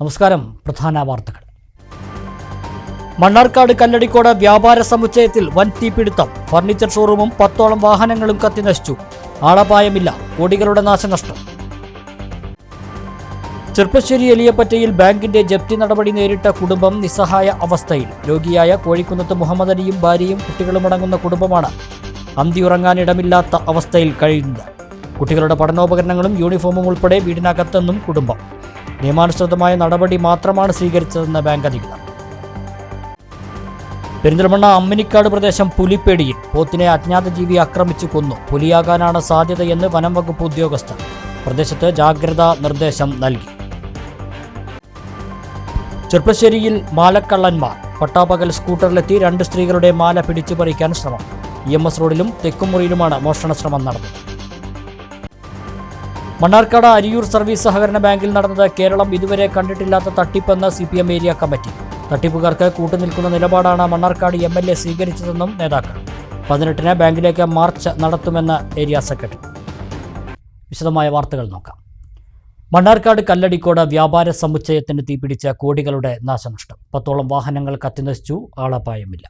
നമസ്കാരം. പ്രധാന വാർത്തകൾ. മണ്ണാർക്കാട് കല്ലടിക്കോട് വ്യാപാര സമുച്ചയത്തിൽ വൻ തീപിടുത്തം. ഫർണിച്ചർ ഷോറൂമും 10ഓളം വാഹനങ്ങളും കത്തിനശിച്ചു. ആളപായമില്ല. കോടികളുടെ നാശനഷ്ടം. ചെർപ്പശ്ശേരി എലിയപ്പറ്റയിൽ ബാങ്കിന്റെ ജപ്തി നടപടി നേരിട്ട കുടുംബം നിസ്സഹായ അവസ്ഥയിൽ. രോഗിയായ കോഴിക്കുന്നത്ത് മുഹമ്മദ് അലിയും ഭാര്യയും കുട്ടികളുമടങ്ങുന്ന കുടുംബമാണ് അന്തിയുറങ്ങാനിടമില്ലാത്ത അവസ്ഥയിൽ കഴിയുന്നത്. കുട്ടികളുടെ പഠനോപകരണങ്ങളും യൂണിഫോമും ഉൾപ്പെടെ വീടിനകത്തെന്നും കുടുംബം. നിയമാനുസൃതമായ നടപടി മാത്രമാണ് സ്വീകരിച്ചതെന്ന് ബാങ്ക് അധികൃതർ. പെരിന്തൽമണ്ണ അമ്മിനിക്കാട് പ്രദേശം പുലിപ്പേടിയിൽ പോത്തിനെ അജ്ഞാത ജീവി ആക്രമിച്ചു കൊന്നു. പുലിയാകാനാണ് സാധ്യതയെന്ന് വനം വകുപ്പ് ഉദ്യോഗസ്ഥർ. പ്രദേശത്ത് ജാഗ്രതാ നിർദ്ദേശം നൽകി. ചെർപ്പശ്ശേരിയിൽ മാലക്കള്ളന്മാർ. പട്ടാപ്പകൽ സ്കൂട്ടറിലെത്തി 2 സ്ത്രീകളുടെ മാല പിടിച്ചു പറിക്കാൻ ശ്രമം. EMS റോഡിലും തെക്കുമുറിയിലുമാണ് മോഷണ ശ്രമം നടന്നത്. മണ്ണാർക്കാട് അരിയൂർ സർവീസ് സഹകരണ ബാങ്കിൽ നടന്നത് കേരളം ഇതുവരെ കണ്ടിട്ടില്ലാത്ത തട്ടിപ്പെന്ന് CPM ഏരിയ കമ്മിറ്റി. തട്ടിപ്പുകാർക്ക് കൂട്ടുനിൽക്കുന്ന നിലപാടാണ് മണ്ണാർക്കാട് MLA സ്വീകരിച്ചതെന്നും നേതാക്കൾ. 18-ന് ബാങ്കിലേക്ക് മാർച്ച് നടത്തുമെന്ന് ഏരിയ സെക്രട്ടറി. വിശദമായ വാർത്തകൾ നോക്കാം. മണ്ണാർക്കാട് കല്ലടിക്കോട് വ്യാപാര സമുച്ചയത്തിന് തീപിടിച്ച കോടികളുടെ നാശനഷ്ടം. 10ഓളം വാഹനങ്ങൾ കത്തിനശിച്ചു. ആളപായമില്ല.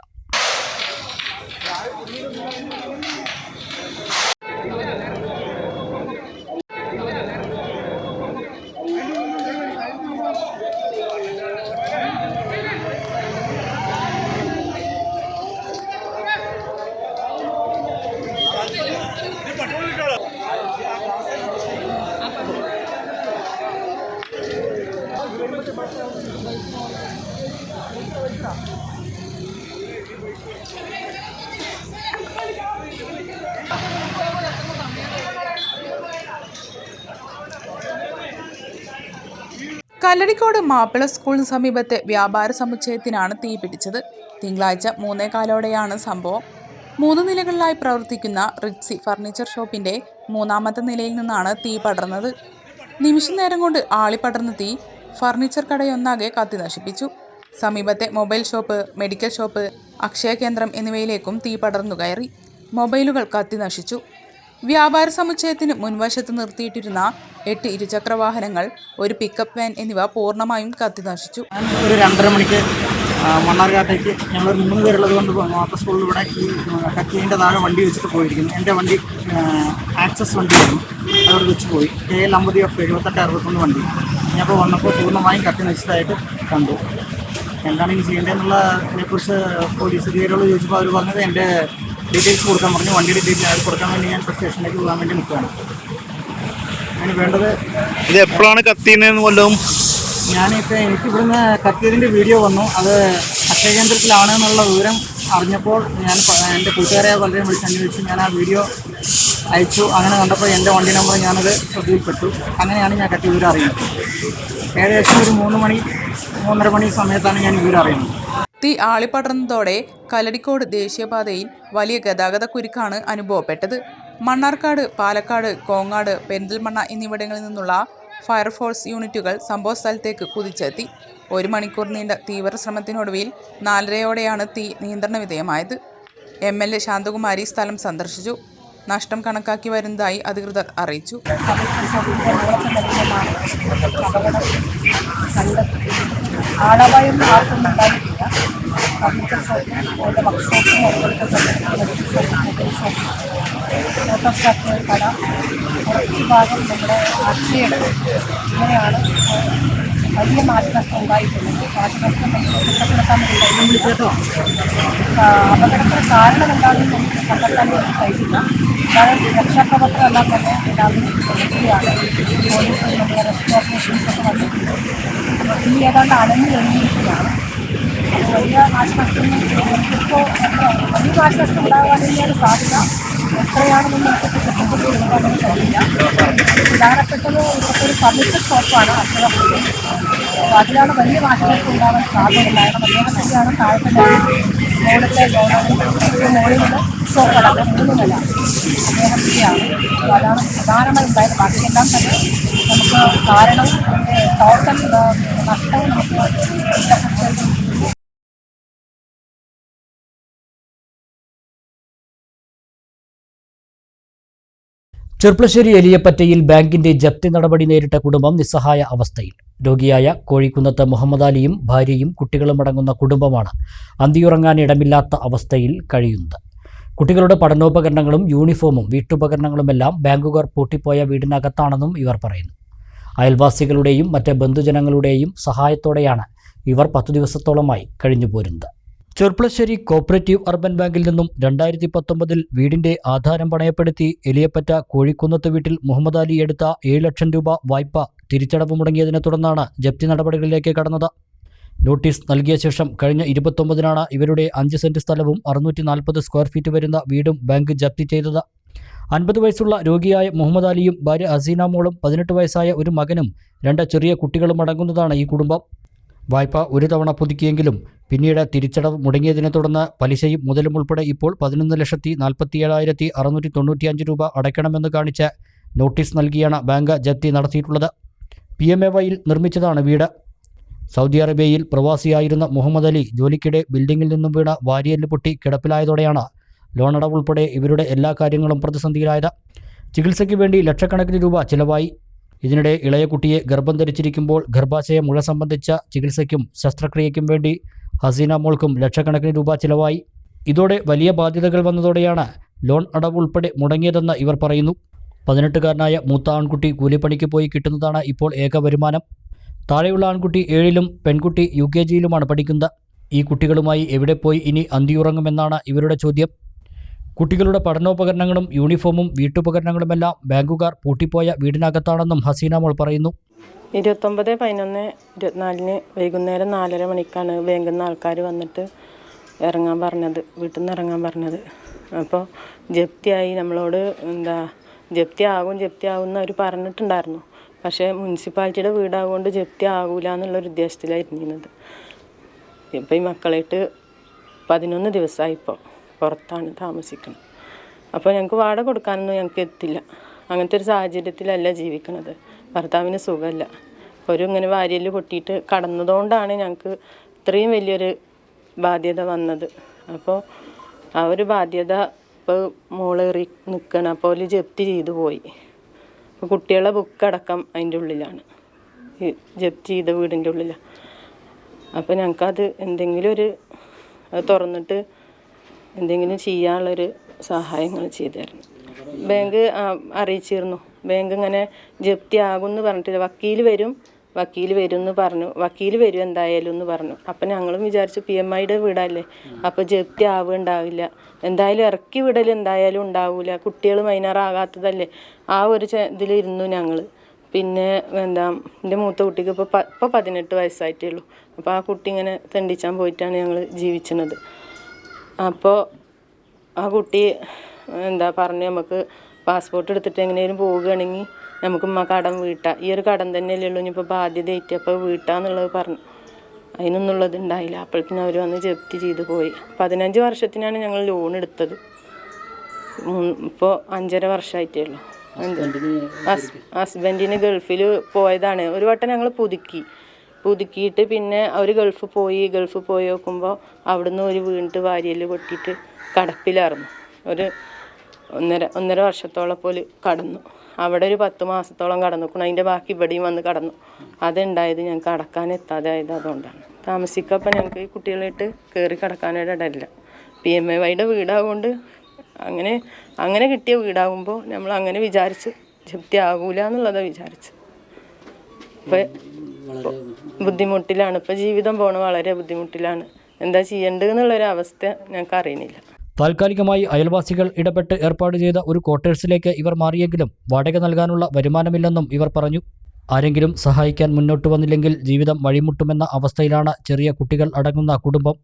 കല്ലടിക്കോട് മാപ്പിള സ്കൂളിന് സമീപത്തെ വ്യാപാര സമുച്ചയത്തിനാണ് തീപിടിച്ചത്. തിങ്കളാഴ്ച 3:15-ഓടെയാണ് സംഭവം. 3 നിലകളിലായി പ്രവർത്തിക്കുന്ന റിറ്റ്സി ഫർണിച്ചർ ഷോപ്പിന്റെ 3ാമത്തെ നിലയിൽ നിന്നാണ് തീ പടർന്നത്. നിമിഷനേരം കൊണ്ട് ആളിപ്പടർന്ന തീ ഫർണിച്ചർ കടയൊന്നാകെ കത്തി നശിപ്പിച്ചു. സമീപത്തെ mobile shop, medical shop, Akshaya കേന്ദ്രം എന്നിവയിലേക്കും തീ പടർന്നു കയറി. മൊബൈലുകൾ കത്തി നശിച്ചു. വ്യാപാര സമുച്ചയത്തിന് മുൻവശത്ത് നിർത്തിയിട്ടിരുന്ന 8 ഇരുചക്ര വാഹനങ്ങൾ, ഒരു പിക്കപ്പ് വാൻ എന്നിവ പൂർണ്ണമായും കത്തി നശിച്ചു. ഒരു 2:30 മണിക്ക് മണ്ണാർക്കാട്ടേക്ക് ഞങ്ങൾ 3 പേരുള്ളത് കൊണ്ട് മാപ്പിള സ്കൂളിൽ ഇവിടെ ഈ കക്കീൻ്റെ താഴെ വണ്ടി വെച്ചിട്ട് പോയിരിക്കുന്നു. എൻ്റെ വണ്ടി ആക്സസ് വണ്ടിയായിരുന്നു. അതോട് വെച്ച് പോയി. KL50F 7861 വണ്ടി. ഞാനിപ്പോൾ വന്നപ്പോൾ പൂർണ്ണമായും കത്തി നശിച്ചതായിട്ട് കണ്ടു. എന്താണ് ഇനി ചെയ്യേണ്ടതെന്നുള്ളതിനെക്കുറിച്ച് പോലീസ് അധികാരികളോട് ചോദിച്ചപ്പോൾ അവർ പറഞ്ഞത് എൻ്റെ ഡീറ്റെയിൽസ് കൊടുക്കാൻ പറഞ്ഞു. വണ്ടിയുടെ ഡീറ്റെയിൽസ് കൊടുക്കാൻ വേണ്ടി ഞാൻ സ്റ്റേഷനിലേക്ക് പോകാൻ വേണ്ടി നിൽക്കുകയാണ്. അതിന് വേണ്ടത് ഇത് എപ്പോഴാണ് കത്തിയെന്ന് വല്ലതും ഞാനിപ്പോൾ എനിക്കിവിടുന്ന് കത്തിയതിൻ്റെ വീഡിയോ വന്നു. അത് അക്ഷയ കേന്ദ്രത്തിലാണ് എന്നുള്ള വിവരം അറിഞ്ഞപ്പോൾ ഞാൻ എൻ്റെ കൂട്ടുകാരെ പലരെയും വിളിച്ചന്വേഷിച്ചു. ഞാൻ ആ വീഡിയോ അയച്ചു. അങ്ങനെ കണ്ടപ്പോൾ എൻ്റെ വണ്ടി നമ്പർ ഞാനത് ശ്രദ്ധയിൽപ്പെട്ടു. അങ്ങനെയാണ് ഞാൻ കത്തിയ വിവരം അറിയുന്നത്. ഏകദേശം ഒരു 3-3:30 മണി സമയത്താണ് ഞാൻ വിവരം അറിയുന്നത്. തീ ആളിപ്പടർന്നതോടെ കല്ലടിക്കോട് ദേശീയപാതയിൽ വലിയ ഗതാഗത കുരുക്കാണ് അനുഭവപ്പെട്ടത്. മണ്ണാർക്കാട്, പാലക്കാട്, കോങ്ങാട്, പെരിന്തൽമണ്ണ എന്നിവിടങ്ങളിൽ നിന്നുള്ള ഫയർഫോഴ്സ് യൂണിറ്റുകൾ സംഭവസ്ഥലത്തേക്ക് കുതിച്ചെത്തി. 1 മണിക്കൂർ നീണ്ട തീവ്ര ശ്രമത്തിനൊടുവിൽ 4:30-ഓടെയാണ് തീ നിയന്ത്രണ വിധേയമായത്. MLA ശാന്തകുമാരി സ്ഥലം സന്ദർശിച്ചു. നഷ്ടം കണക്കാക്കി വരുന്നതായി അധികൃതർ അറിയിച്ചു. ആളപായം ആർക്കും ഉണ്ടായിട്ടില്ല. ഫർണിച്ചർ ഷോപ്പും വർക്ക്ഷോപ്പും ഓട്ടോസ്റ്റാറ്റ് കട, കുറച്ച് ഭാഗം നമ്മുടെ അക്ഷയുടെ, ഇങ്ങനെയാണ് വലിയ നാശനഷ്ടം ഉണ്ടായിട്ടുള്ളത്. നാശനഷ്ടം നമുക്ക് കുറ്റപ്പെടുത്താൻ വേണ്ടി കഴിയുന്നില്ല. അപകടത്തിന് കാരണം എന്താണെന്ന് നമുക്ക് കണ്ടെത്താൻ വേണ്ടി കഴിയില്ല. കാരണം രക്ഷാപ്രവർത്തനം എല്ലാം തന്നെ എല്ലാവരും നടത്തുകയാണ്. പോലീസും നമ്മുടെ റെസ്ക്യൂ ഓപ്പറേഷൻസൊക്കെ വന്നിട്ടുണ്ട്. തീ ഏതാണ്ട് അണഞ്ഞു കഴിഞ്ഞിരിക്കുകയാണ്. വലിയ നാശനഷ്ടങ്ങൾ നമുക്കിപ്പോൾ വലിയ നാശനഷ്ടം ഉണ്ടാകാൻ തന്നെയാണ് സാധ്യത. എത്രയാണെന്ന് നമുക്ക് എടുക്കാൻ വേണ്ടി കഴിയില്ല. പ്രധാനപ്പെട്ടത് ഇവിടുത്തെ ഒരു ഫർണിച്ചർ ഷോപ്പാണ് അക്ഷരത്തിൽ. അപ്പോൾ അതിലാണ് വലിയ നാശനഷ്ടം ഉണ്ടാകാൻ സാധ്യത. കാരണം അദ്ദേഹത്തിൻ്റെയാണ് താഴത്തെ മുകളിലത്തെ മുകളിലുള്ള ഷോപ്പാണ് 3 നില അദ്ദേഹത്തിൻ്റെയാണ്. അപ്പോൾ അതാണ് പ്രധാനമായി ഉണ്ടായത്. ബാക്കിയെല്ലാം തന്നെ നമുക്ക് കാരണവും അതിൻ്റെ ടോട്ടൽ നഷ്ടവും നമുക്ക് ചെർപ്പശ്ശേരി എലിയപ്പറ്റയിൽ ബാങ്കിന്റെ ജപ്തി നടപടി നേരിട്ട കുടുംബം നിസ്സഹായ അവസ്ഥയിൽ. രോഗിയായ കോഴിക്കുന്നത്ത് മുഹമ്മദ് അലിയും ഭാര്യയും കുട്ടികളും അടങ്ങുന്ന കുടുംബമാണ് അന്തിയുറങ്ങാൻ ഇടമില്ലാത്ത അവസ്ഥയിൽ കഴിയുന്നത്. കുട്ടികളുടെ പഠനോപകരണങ്ങളും യൂണിഫോമും വീട്ടുപകരണങ്ങളുമെല്ലാം ബാങ്കുകാർ പൂട്ടിപ്പോയ വീടിനകത്താണെന്നും ഇവർ പറയുന്നു. അയൽവാസികളുടെയും മറ്റ് ബന്ധുജനങ്ങളുടെയും സഹായത്തോടെയാണ് ഇവർ 10 ദിവസത്തോളമായി കഴിഞ്ഞുപോരുന്നത്. ചെർപ്പളശ്ശേരി കോപ്പറേറ്റീവ് അർബൻ ബാങ്കിൽ നിന്നും 2019 വീടിന്റെ ആധാരം പണയപ്പെടുത്തി എലിയപ്പറ്റ കോഴിക്കുന്നത്ത് വീട്ടിൽ മുഹമ്മദ് അലി എടുത്ത 7 ലക്ഷം രൂപ വായ്പ തിരിച്ചടവ് മുടങ്ങിയതിനെ തുടർന്നാണ് ജപ്തി നടപടികളിലേക്ക് കടന്നത്. നോട്ടീസ് നൽകിയ ശേഷം കഴിഞ്ഞ 29-നാണ് ഇവരുടെ 5 സെന്റ് സ്ഥലവും 640 സ്ക്വയർ ഫീറ്റ് വരുന്ന വീടും ബാങ്ക് ജപ്തി ചെയ്തത്. 50 വയസ്സുള്ള രോഗിയായ മുഹമ്മദ് അലിയും ഭാര്യ ഹസീന മോളും 18 വയസ്സായ ഒരു മകനും 2 ചെറിയ കുട്ടികളും അടങ്ങുന്നതാണ് ഈ കുടുംബം. വായ്പ ഒരു തവണ പുതുക്കിയെങ്കിലും പിന്നീട് തിരിച്ചടവ് മുടങ്ങിയതിനെ തുടർന്ന് പലിശയും മുതലും ഉൾപ്പെടെ ഇപ്പോൾ 11,47,695 രൂപ അടയ്ക്കണമെന്ന് കാണിച്ച് നോട്ടീസ് നൽകിയാണ് ബാങ്ക് ജപ്തി നടത്തിയിട്ടുള്ളത്. PMAYയിൽ നിർമ്മിച്ചതാണ് വീട്. സൗദി അറേബ്യയിൽ പ്രവാസിയായിരുന്ന മുഹമ്മദ് അലി ജോലിക്കിടെ ബിൽഡിങ്ങിൽ നിന്നും വീണ വാരിയെല്ല് പൊട്ടി കിടപ്പിലായതോടെയാണ് ലോണടവ് ഉൾപ്പെടെ ഇവരുടെ എല്ലാ കാര്യങ്ങളും പ്രതിസന്ധിയിലായത്. ചികിത്സയ്ക്ക് വേണ്ടി ലക്ഷക്കണക്കിന് രൂപ ചിലവായി. ഇതിനിടെ ഇളയ കുട്ടിയെ ഗർഭം ധരിച്ചിരിക്കുമ്പോൾ ഗർഭാശയ മുഴ സംബന്ധിച്ച ചികിത്സയ്ക്കും ശസ്ത്രക്രിയയ്ക്കും വേണ്ടി ഹസീന മോൾക്കും ലക്ഷക്കണക്കിന് രൂപ ചിലവായി. ഇതോടെ വലിയ ബാധ്യതകൾ വന്നതോടെയാണ് ലോൺ അടവ് ഉൾപ്പെടെ മുടങ്ങിയതെന്ന് ഇവർ പറയുന്നു. 18-കാരനായ മൂത്ത ആൺകുട്ടി കൂലിപ്പണിക്ക് പോയി കിട്ടുന്നതാണ് ഇപ്പോൾ ഏക വരുമാനം. താഴെയുള്ള ആൺകുട്ടി 7-ലും പെൺകുട്ടി UKGയിലുമാണ് പഠിക്കുന്നത്. ഈ കുട്ടികളുമായി എവിടെ പോയി ഇനി അന്തിയുറങ്ങുമെന്നാണ് ഇവരുടെ ചോദ്യം. കുട്ടികളുടെ പഠനോപകരണങ്ങളും യൂണിഫോമും വീട്ടുപകരണങ്ങളുമെല്ലാം ബാങ്കുകാർ പൂട്ടിപ്പോയ വീടിനകത്താണെന്നും ഹസീന മോൾ പറയുന്നു. 29/11/24 വൈകുന്നേരം 4:30 മണിക്കാണ് ബാങ്കിൽ നിന്ന് ആൾക്കാർ വന്നിട്ട് ഇറങ്ങാൻ പറഞ്ഞത്, വീട്ടിൽ നിന്ന് ഇറങ്ങാൻ പറഞ്ഞത്. അപ്പോൾ ജപ്തിയായി, നമ്മളോട് ജപ്തി ആകും എന്ന് അവർ പറഞ്ഞിട്ടുണ്ടായിരുന്നു. പക്ഷേ മുനിസിപ്പാലിറ്റിയുടെ വീടാകൊണ്ട് ജപ്തി ആകൂല എന്നുള്ളൊരു ഉദ്ദേശത്തിലായിരുന്നത്. ഇപ്പോൾ ഈ മക്കളായിട്ട് 11 ദിവസമായി ഇപ്പോൾ പുറത്താണ് താമസിക്കുന്നത്. അപ്പോൾ ഞങ്ങൾക്ക് വാടക കൊടുക്കാനൊന്നും ഞങ്ങൾക്ക് എത്തില്ല. അങ്ങനത്തെ ഒരു സാഹചര്യത്തിലല്ല ജീവിക്കുന്നത്. ഭർത്താവിന് സുഖമല്ല. ഇങ്ങനെ വാരിയെല്ല് പൊട്ടിയിട്ട് കടന്നതുകൊണ്ടാണ് ഞങ്ങൾക്ക് ഇത്രയും വലിയൊരു ബാധ്യത വന്നത്. അപ്പോൾ ആ ഒരു ബാധ്യത ഇപ്പോൾ മോളേറി നിൽക്കണം. അപ്പോൾ ഒരു ജപ്തി ചെയ്തു പോയി. അപ്പോൾ കുട്ടികളുടെ ബുക്കടക്കം അതിൻ്റെ ഉള്ളിലാണ്, ഈ ജപ്തി ചെയ്ത വീടിൻ്റെ ഉള്ളിലാണ്. അപ്പോൾ ഞങ്ങൾക്കത് എന്തെങ്കിലും അത് തുറന്നിട്ട് എന്തെങ്കിലും ചെയ്യാനുള്ളൊരു സഹായങ്ങൾ ചെയ്തു തരണം. ബാങ്ക് അറിയിച്ചിരുന്നു. ബാങ്ക് ഇങ്ങനെ ജപ്തി ആകുമെന്ന് പറഞ്ഞിട്ടില്ല. വക്കീൽ വരും എന്ന് പറഞ്ഞു. വക്കീൽ വരും എന്തായാലും എന്ന് പറഞ്ഞു. അപ്പം ഞങ്ങളും വിചാരിച്ചു PMIയുടെ വീടല്ലേ, അപ്പോൾ ജപ്തി ആവുകയുണ്ടാവില്ല, എന്തായാലും ഇറക്കി വിടൽ എന്തായാലും ഉണ്ടാവില്ല, കുട്ടികൾ മൈനറാകാത്തതല്ലേ, ആ ഒരു ഇതിലിരുന്നു ഞങ്ങൾ. പിന്നെ എൻ്റെ മൂത്ത കുട്ടിക്ക് ഇപ്പോൾ 18 വയസ്സായിട്ടേ ഉള്ളൂ. അപ്പോൾ ആ കുട്ടി ഇങ്ങനെ തെണ്ടിച്ചാൻ പോയിട്ടാണ് ഞങ്ങൾ ജീവിക്കുന്നത്. അപ്പോൾ ആ കുട്ടി പറഞ്ഞു, നമുക്ക് പാസ്പോർട്ട് എടുത്തിട്ട് എങ്ങനെയും പോവുകയാണെങ്കിൽ നമുക്ക് കടം വീട്ടാം, ഈ ഒരു കടം തന്നെയല്ലേ ഉള്ളൂ, ഇനിയിപ്പോൾ ബാധ്യത ഏറ്റി അപ്പോൾ വീട്ടാന്നുള്ളത് പറഞ്ഞു. അതിനൊന്നുള്ളത് ഉണ്ടായില്ല. അപ്പോഴത്തേനും അവർ വന്ന് ജപ്തി ചെയ്ത് പോയി. 15 വർഷത്തിനാണ് ഞങ്ങൾ ലോൺ എടുത്തത്. ഇപ്പോൾ 5.5 വർഷമായിട്ടേ ഉള്ളൂ. ഹസ്ബൻഡിന് ഗൾഫിൽ പോയതാണ്. ഒരു വട്ടം ഞങ്ങൾ പുതുക്കിയിട്ട് പിന്നെ അവർ ഗൾഫ് പോയി നോക്കുമ്പോൾ അവിടുന്ന് ഒരു വീണിട്ട് വാരിയെല്ല് പൊട്ടിയിട്ട് കടപ്പിലായിരുന്നു. ഒരു 1.5 വർഷത്തോളം പോലെ കടന്നു. അവിടെ ഒരു 10 മാസത്തോളം കടന്നു. അതിൻ്റെ ബാക്കി ഇവിടെയും വന്ന് കടന്നു. അതുണ്ടായത് ഞങ്ങൾക്ക് അടക്കാൻ എത്താതായത് അതുകൊണ്ടാണ്. താമസിക്കപ്പോൾ ഞങ്ങൾക്ക് ഈ കുട്ടികളായിട്ട് കയറി കിടക്കാനായിട്ട് ഇടയില്ല. PMAYയുടെ വീടാകൊണ്ട് അങ്ങനെ കിട്ടിയ വീടാകുമ്പോൾ നമ്മൾ അങ്ങനെ വിചാരിച്ച് ജപ്തി ആകൂല എന്നുള്ളതാണ് വിചാരിച്ച്. ഇപ്പോൾ ബുദ്ധിമുട്ടിലാണ്, ഇപ്പോൾ ജീവിതം പോകണത് വളരെ ബുദ്ധിമുട്ടിലാണ്. എന്താ ചെയ്യേണ്ടതെന്നുള്ളൊരവസ്ഥ ഞങ്ങൾക്ക് അറിയുന്നില്ല. താൽക്കാലികമായി അയൽവാസികൾ ഇടപെട്ട് ഏർപ്പാട് ചെയ്ത ഒരു ക്വാർട്ടേഴ്സിലേക്ക് ഇവർ മാറിയെങ്കിലും വാടക നൽകാനുള്ള വരുമാനമില്ലെന്നും ഇവർ പറഞ്ഞു. ആരെങ്കിലും സഹായിക്കാൻ മുന്നോട്ട് വന്നില്ലെങ്കിൽ ജീവിതം വഴിമുട്ടുമെന്ന അവസ്ഥയിലാണ് ചെറിയ കുട്ടികൾ അടങ്ങുന്ന കുടുംബം.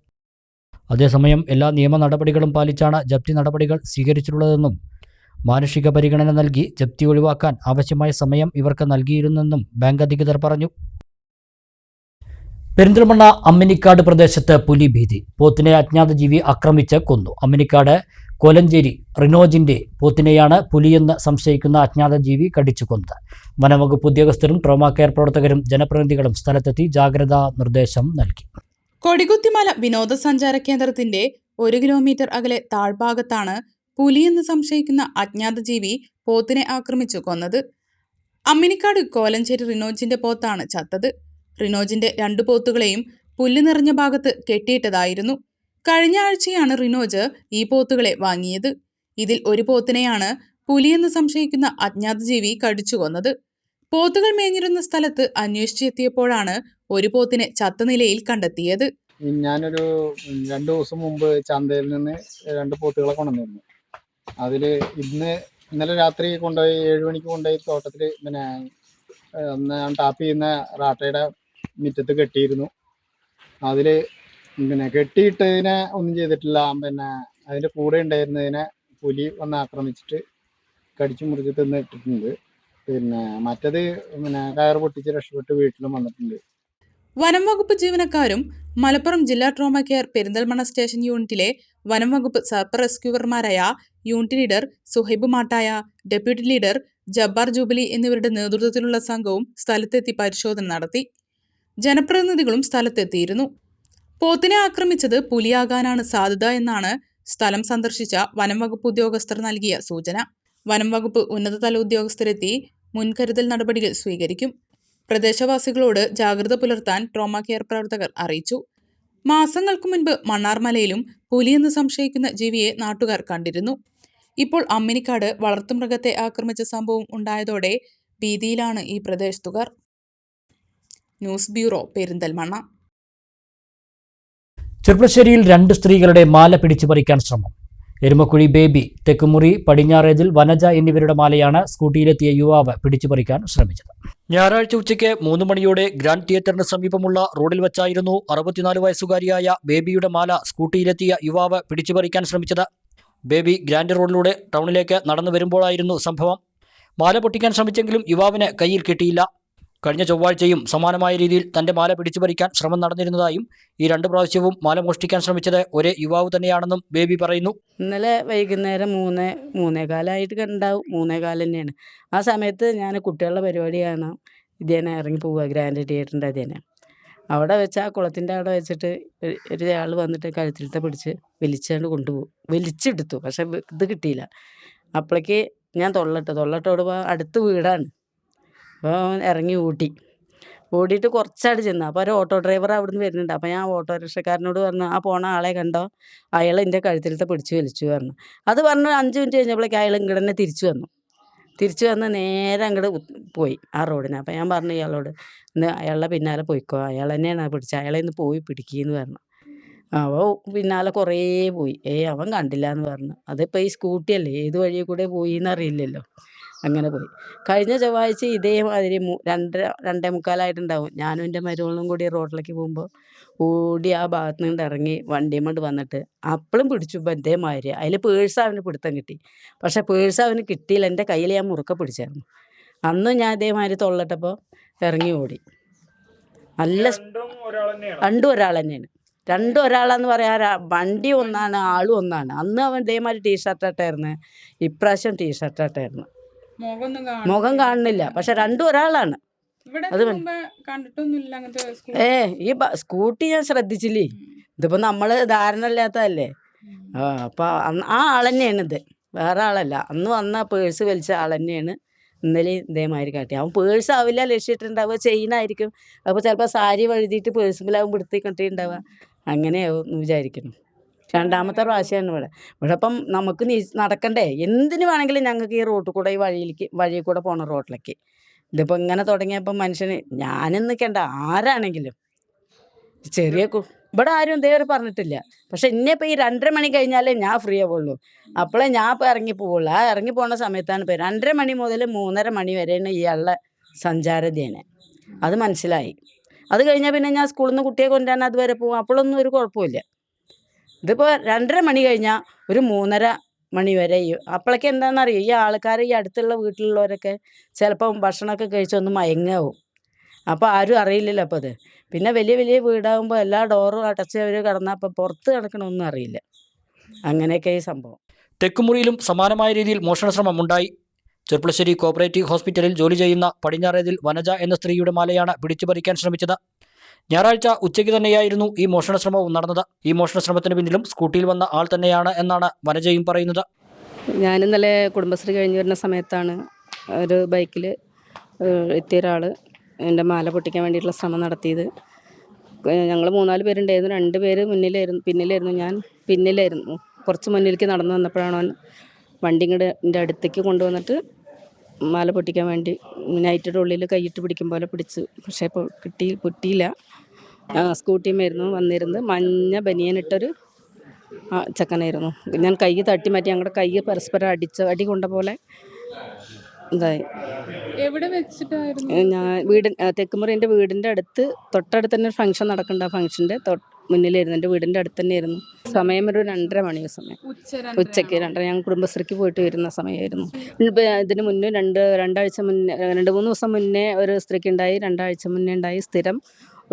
അതേസമയം എല്ലാ നിയമ നടപടികളും പാലിച്ചാണ് ജപ്തി നടപടികൾ സ്വീകരിച്ചിട്ടുള്ളതെന്നും മാനുഷിക പരിഗണന നൽകി ജപ്തി ഒഴിവാക്കാൻ ആവശ്യമായ സമയം ഇവർക്ക് നൽകിയിരുന്നെന്നും ബാങ്ക് അധികൃതർ പറഞ്ഞു. പെരിന്തൽമണ്ണ അമ്മിനിക്കാട് പ്രദേശത്ത് പുലി ഭീതി. പോത്തിനെ അജ്ഞാത ജീവി ആക്രമിച്ച് കൊന്നു. അമ്മിനിക്കാട് കോലഞ്ചേരി റിനോജിന്റെ പോത്തിനെയാണ് പുലിയെന്ന് സംശയിക്കുന്ന അജ്ഞാത ജീവി കടിച്ചു കൊന്നത്. വനംവകുപ്പ് ഉദ്യോഗസ്ഥരും ട്രോമാ കെയർ പ്രവർത്തകരും ജനപ്രതിനിധികളും സ്ഥലത്തെത്തി ജാഗ്രതാ നിർദ്ദേശം നൽകി. കൊടികുത്തിമല വിനോദസഞ്ചാര കേന്ദ്രത്തിന്റെ 1 കിലോമീറ്റർ അകലെ താഴ്ഭാഗത്താണ് പുലിയെന്ന് സംശയിക്കുന്ന അജ്ഞാത ജീവി പോത്തിനെ ആക്രമിച്ചു കൊന്നത്. അമ്മിനിക്കാട് കോലഞ്ചേരി റിനോജിന്റെ പോത്താണ് ചത്തത്. റിനോജിന്റെ 2 പോത്തുകളെയും പുല്ല് നിറഞ്ഞ ഭാഗത്ത് കെട്ടിയിട്ടതായിരുന്നു. കഴിഞ്ഞ ആഴ്ചയാണ് റിനോജ് ഈ പോത്തുകളെ വാങ്ങിയത്. ഇതിൽ ഒരു പോത്തിനെയാണ് പുലിയെന്ന് സംശയിക്കുന്ന അജ്ഞാത ജീവി കടിച്ചു കൊന്നത്. പോത്തുകൾ മേഞ്ഞിരുന്ന സ്ഥലത്ത് അന്വേഷിച്ചെത്തിയപ്പോഴാണ് ഒരു പോത്തിനെ ചത്ത നിലയിൽ കണ്ടെത്തിയത്. ഞാനൊരു 2 ദിവസം മുമ്പ് ചന്തയിൽ നിന്ന് 2 പോത്തുകളെ കൊണ്ടുവന്നിരുന്നു. അതിൽ ഇന്നലെ രാത്രി കൊണ്ടുപോയി 7 മണിക്ക് കൊണ്ടുപോയി തോട്ടത്തിൽ ഞാൻ ടാപ്പ് ചെയ്യുന്ന റാട്ടയുടെ മുറ്റത്ത് കെട്ടിയിരുന്നു. അതിൽ കെട്ടിയിട്ടതിനെ ഒന്നും ചെയ്തിട്ടില്ല. അതിൻ്റെ കൂടെ ഉണ്ടായിരുന്നതിനെ പുലി വന്ന് ആക്രമിച്ചിട്ട് കടിച്ചു മുറിച്ച് തിന്നിട്ടിട്ടുണ്ട്. മറ്റത് കയർ പൊട്ടിച്ച് രക്ഷപ്പെട്ട് വീട്ടിലും വന്നിട്ടുണ്ട്. വനം വകുപ്പ് ജീവനക്കാരും മലപ്പുറം ജില്ലാ ട്രോമ കെയർ പെരിന്തൽമണ്ണ സ്റ്റേഷൻ യൂണിറ്റിലെ വനം വകുപ്പ് സർപ്പ റെസ്ക്യൂവർമാരായ unit leader Suhaib Mattaya, deputy leader Jabbar Jubilee എന്നിവരുടെ നേതൃത്വത്തിലുള്ള സംഘവും സ്ഥലത്തെത്തി പരിശോധന നടത്തി. ജനപ്രതിനിധികളും സ്ഥലത്തെത്തിയിരുന്നു. പോത്തിനെ ആക്രമിച്ചത് പുലിയാകാനാണ് സാധ്യത എന്നാണ് സ്ഥലം സന്ദർശിച്ച വനം വകുപ്പ് ഉദ്യോഗസ്ഥർ നൽകിയ സൂചന. വനം വകുപ്പ് ഉന്നതതല ഉദ്യോഗസ്ഥരെത്തി മുൻകരുതൽ നടപടികൾ സ്വീകരിക്കും. പ്രദേശവാസികളോട് ജാഗ്രത പുലർത്താൻ ട്രോമ കെയർ പ്രവർത്തകർ അറിയിച്ചു. മാസങ്ങൾക്ക് മുൻപ് മണ്ണാർമലയിലും പുലിയെന്ന് സംശയിക്കുന്ന ജീവിയെ നാട്ടുകാർ കണ്ടിരുന്നു. ഇപ്പോൾ അമ്മിനിക്കാട് വളർത്തുമൃഗത്തെ ആക്രമിച്ച സംഭവം ഉണ്ടായതോടെ ഭീതിയിലാണ് ഈ പ്രദേശത്തുകാർ. News bureau, Perinthalmanna. ചെർപ്പളശ്ശേരിയിൽ 2 സ്ത്രീകളുടെ മാല പിടിച്ചു പറിക്കാൻ ശ്രമം. എരുമക്കുഴി ബേബി, തെക്കുമുറി പടിഞ്ഞാറേതിൽ വനജ എന്നിവരുടെ മാലയാണ് സ്കൂട്ടിയിലെത്തിയ യുവാവ് പിടിച്ചുപറിക്കാൻ ശ്രമിച്ചത്. ഞായറാഴ്ച ഉച്ചയ്ക്ക് 3 മണിയോടെ ഗ്രാൻഡ് തിയേറ്ററിന് സമീപമുള്ള റോഡിൽ വച്ചായിരുന്നു 64 വയസ്സുകാരിയായ ബേബിയുടെ മാല സ്കൂട്ടിയിലെത്തിയ യുവാവ് പിടിച്ചുപറിക്കാൻ ശ്രമിച്ചത്. ബേബി ഗ്രാൻഡ് റോഡിലൂടെ ടൗണിലേക്ക് നടന്നു വരുമ്പോഴായിരുന്നു സംഭവം. മാല പൊട്ടിക്കാൻ ശ്രമിച്ചെങ്കിലും യുവാവിന് കയ്യിൽ കിട്ടിയില്ല. കഴിഞ്ഞ ചൊവ്വാഴ്ചയും സമാനമായ രീതിയിൽ തന്റെ മാല പിടിച്ചുപറിക്കാൻ ശ്രമം നടന്നിരുന്നതായും ഈ 2 പ്രാവശ്യവും മാല മോഷ്ടിക്കാൻ ശ്രമിച്ചത് ഒരേ യുവാവ് തന്നെയാണെന്നും ബേബി പറയുന്നു. ഇന്നലെ വൈകുന്നേരം 3:15 ഉണ്ടാവും. 3:15 തന്നെയാണ്. ആ സമയത്ത് ഞാൻ കുട്ടികളുടെ പരിപാടിയാണ് ഇതേനെ ഇറങ്ങി പോവുക, ഗ്രാൻഡ് തിയേറ്ററിൻ്റെ അതേനെ. അവിടെ വെച്ച് ആ കുളത്തിൻ്റെ അവിടെ വെച്ചിട്ട് ഒരാൾ വന്നിട്ട് കഴുത്തിലത്തെ പിടിച്ച് വലിച്ചുകൊണ്ട് കൊണ്ടുപോകും. വലിച്ചെടുത്തു, പക്ഷെ ഇത് കിട്ടിയില്ല. അപ്പോഴേക്ക് ഞാൻ തൊള്ളട്ടോടുമ്പോൾ അടുത്ത് വീടാണ്. അപ്പോൾ ഇറങ്ങി ഓടിയിട്ട് കുറച്ചായിട്ട് ചെന്നു. അപ്പോൾ ഒരു ഓട്ടോ ഡ്രൈവർ അവിടുന്ന് വരുന്നുണ്ട്. അപ്പോൾ ഞാൻ ഓട്ടോറിക്ഷക്കാരനോട് പറഞ്ഞു, ആ പോണ ആളെ കണ്ടോ, അയാൾ എൻ്റെ കഴുത്തിലത്തെ പിടിച്ച് വലിച്ചു പറഞ്ഞു. അത് പറഞ്ഞു 5 മിനിറ്റ് കഴിഞ്ഞപ്പോഴേക്ക് അയാൾ ഇങ്ങോട്ട് തന്നെ തിരിച്ചു വന്ന് നേരെ അങ്ങോട്ട് പോയി ആ റോഡിന്. അപ്പോൾ ഞാൻ പറഞ്ഞു ഇയാളോട്, ഇന്ന് അയാളുടെ പിന്നാലെ പോയിക്കോ, അയാൾ തന്നെയാണ് പിടിച്ചത്, അയാളെ ഇന്ന് പോയി പിടിക്കുകയെന്ന് പറഞ്ഞു. അവൻ പിന്നാലെ കുറേ പോയി. അവൻ കണ്ടില്ല എന്ന് പറഞ്ഞു. അതിപ്പോൾ ഈ സ്കൂട്ടിയല്ലേ, ഏത് വഴിയിൽ കൂടെ പോയി എന്നറിയില്ലല്ലോ. അങ്ങനെ പോയി. കഴിഞ്ഞ ചൊവ്വാഴ്ച ഇതേമാതിരി 2:45 ഞാനും എൻ്റെ മരുമകളും കൂടി റോഡിലേക്ക് പോകുമ്പോൾ ഓടി ആ ഭാഗത്ത് നിന്ന് ഇറങ്ങി വണ്ടിയും കൊണ്ട് വന്നിട്ട് അപ്പോഴും പിടിച്ചു. ഇതേമാതിരി അതിൽ പേഴ്സ് അവന് പിടുത്തം കിട്ടി. പക്ഷെ പേഴ്സ് അവന് കിട്ടിയില്ല. എൻ്റെ കയ്യിൽ ഞാൻ മുറുക്കെ പിടിച്ചായിരുന്നു. അന്നും ഞാൻ ഇതേമാതിരി തൊള്ളട്ടപ്പോൾ ഇറങ്ങി ഓടി. നല്ല രണ്ടും ഒരാൾ തന്നെയാണ്. രണ്ടും ഒരാളെന്ന് പറയാൻ വണ്ടി ഒന്നാണ്, ആളും ഒന്നാണ്. അന്ന് അവൻ ഇതേമാതിരി ടീഷർട്ടായിട്ടായിരുന്നു, ഇപ്രാവശ്യം ടീഷർട്ടായിട്ടായിരുന്നു. മുഖം കാണുന്നില്ല, പക്ഷെ രണ്ടും ഒരാളാണ്. അത് ഈ സ്കൂട്ടി ഞാൻ ശ്രദ്ധിച്ചില്ലേ, ഇതിപ്പോ നമ്മള് ധാരണ ഇല്ലാത്തതല്ലേ. അപ്പൊ ആ ആൾ തന്നെയാണ് ഇത്, വേറെ ആളല്ല. അന്ന് വന്ന പേഴ്സ് വലിച്ച ആൾ തന്നെയാണ് ഇന്നലെ ഇതേമാതിരി കാട്ടി. അവൻ പേഴ്സ് ആവില്ല ലക്ഷ്യമിട്ടുണ്ടാവുക, ചെയിനായിരിക്കും. അപ്പോൾ ചിലപ്പോൾ സാരി വഴുതിയിട്ട് പേഴ്സിലാവും പിടുത്തി കെട്ടിയിട്ടുണ്ടാവുക. അങ്ങനെയാവും വിചാരിക്കണം. 2ാമത്തെ പ്രാവശ്യമാണ് ഇവിടെ ഇപ്പം നമുക്ക് നടക്കണ്ടേ, എന്തിനു വേണമെങ്കിലും ഞങ്ങൾക്ക് ഈ റോട്ടിൽ കൂടെ, ഈ വഴിയിൽ കൂടെ പോകണം റോഡിലേക്ക്. ഇതിപ്പോൾ ഇങ്ങനെ തുടങ്ങിയപ്പോൾ മനുഷ്യന് ഞാനും നിൽക്കേണ്ട, ആരാണെങ്കിലും ചെറിയ ഇവിടെ ആരും ഇതേവരെ പറഞ്ഞിട്ടില്ല. പക്ഷെ ഇനിയിപ്പോൾ ഈ 2:30 മണി കഴിഞ്ഞാലേ ഞാൻ ഫ്രീ ആവുള്ളൂ. അപ്പോഴേ ഞാൻ ഇപ്പോൾ ഇറങ്ങി പോവുള്ളൂ. ആ ഇറങ്ങി പോകുന്ന സമയത്താണ് ഇപ്പോൾ 2:30 മണി മുതൽ 3:30 മണി വരെയാണ് ഇയാളുടെ സഞ്ചാരതേനെ. അത് മനസ്സിലായി. അത് കഴിഞ്ഞാൽ പിന്നെ ഞാൻ സ്കൂളിൽ നിന്ന് കുട്ടിയെ കൊണ്ടുവരാൻ അതുവരെ പോകും. അപ്പോഴൊന്നും ഒരു കുഴപ്പമില്ല. ഇതിപ്പോൾ 2:30 മണി കഴിഞ്ഞാൽ ഒരു 3:30 മണി വരെ. അപ്പോഴൊക്കെ എന്താണെന്നറിയോ, ഈ ആൾക്കാർ ഈ അടുത്തുള്ള വീട്ടിലുള്ളവരൊക്കെ ചിലപ്പം ഭക്ഷണമൊക്കെ കഴിച്ചൊന്ന് മയങ്ങാവും. അപ്പോൾ ആരും അറിയില്ലല്ലോ. അപ്പോൾ അത് പിന്നെ വലിയ വീടാകുമ്പോൾ എല്ലാ ഡോറും അടച്ച് അവർ കിടന്നാൽ അപ്പം പുറത്ത് കിടക്കണമെന്നും അറിയില്ല. അങ്ങനെയൊക്കെ ഈ സംഭവം. തെക്കുമുറിയിലും സമാനമായ രീതിയിൽ മോഷണശ്രമം ഉണ്ടായി. ചെർപ്പളശ്ശേരി കോപ്പറേറ്റീവ് ഹോസ്പിറ്റലിൽ ജോലി ചെയ്യുന്ന പടിഞ്ഞാറേതിൽ വനജ എന്ന സ്ത്രീയുടെ മാലയാണ് പിടിച്ചുപറിക്കാൻ ശ്രമിച്ചത്. ഞായറാഴ്ച ഉച്ചയ്ക്ക് തന്നെയായിരുന്നു ഈ മോഷണശ്രമവും നടന്നത്. ഈ മോഷണശ്രമത്തിന് പിന്നിലും സ്കൂട്ടിയിൽ വന്ന ആൾ തന്നെയാണ് എന്നാണ് വനജയും പറയുന്നത്. ഞാൻ ഇന്നലെ കുടുംബശ്രീ കഴിഞ്ഞ് വരുന്ന സമയത്താണ് ഒരു ബൈക്കിൽ എത്തിയ ഒരാൾ എൻ്റെ മാല പൊട്ടിക്കാൻ വേണ്ടിയിട്ടുള്ള ശ്രമം നടത്തിയത്. ഞങ്ങൾ 3-4 പേരുണ്ടായിരുന്നു. 2 പേര് പിന്നിലായിരുന്നു. ഞാൻ പിന്നിലായിരുന്നു. കുറച്ച് മുന്നിലേക്ക് നടന്നു വന്നപ്പോഴാണ് അവൻ വണ്ടി ഇങ്ങോട്ട് എൻ്റെ അടുത്തേക്ക് കൊണ്ടുവന്നിട്ട് മാല പൊട്ടിക്കാൻ വേണ്ടി നൈറ്റിയുടെ ഉള്ളിൽ കൈയിട്ട് പിടിക്കും പോലെ പിടിച്ചു. പക്ഷേ ഇപ്പോൾ പൊട്ടിയില്ല. സ്കൂട്ടിയുമായിരുന്നു വന്നിരുന്നത്. മഞ്ഞ ബനിയനിട്ടൊരു ചെക്കനായിരുന്നു. ഞാൻ കൈ തട്ടി മാറ്റി. ഞങ്ങളുടെ കൈ പരസ്പരം അടി കൊണ്ട പോലെ ഇതായി. എവിടെ വെച്ചിട്ടായിരുന്നു? ഞാൻ തെക്കുമുറിൻ്റെ വീടിൻ്റെ തൊട്ടടുത്ത് തന്നെ ഒരു ഫംഗ്ഷൻ നടക്കുന്നുണ്ട്. ആ ഫംഗ്ഷൻ്റെ മുന്നിലായിരുന്നു. എൻ്റെ വീടിൻ്റെ അടുത്ത് തന്നെയായിരുന്നു. സമയം ഒരു 2:30 മണി സമയം, ഉച്ചയ്ക്ക് 2:30. ഞാൻ കുടുംബശ്രീക്ക് പോയിട്ട് വരുന്ന സമയമായിരുന്നു. ഇതിന് മുന്നേ 2-3 ദിവസം മുന്നേ ഒരു സ്ത്രീക്ക് ഉണ്ടായി. 2 ആഴ്ച മുന്നേ ഉണ്ടായി. സ്ഥിരം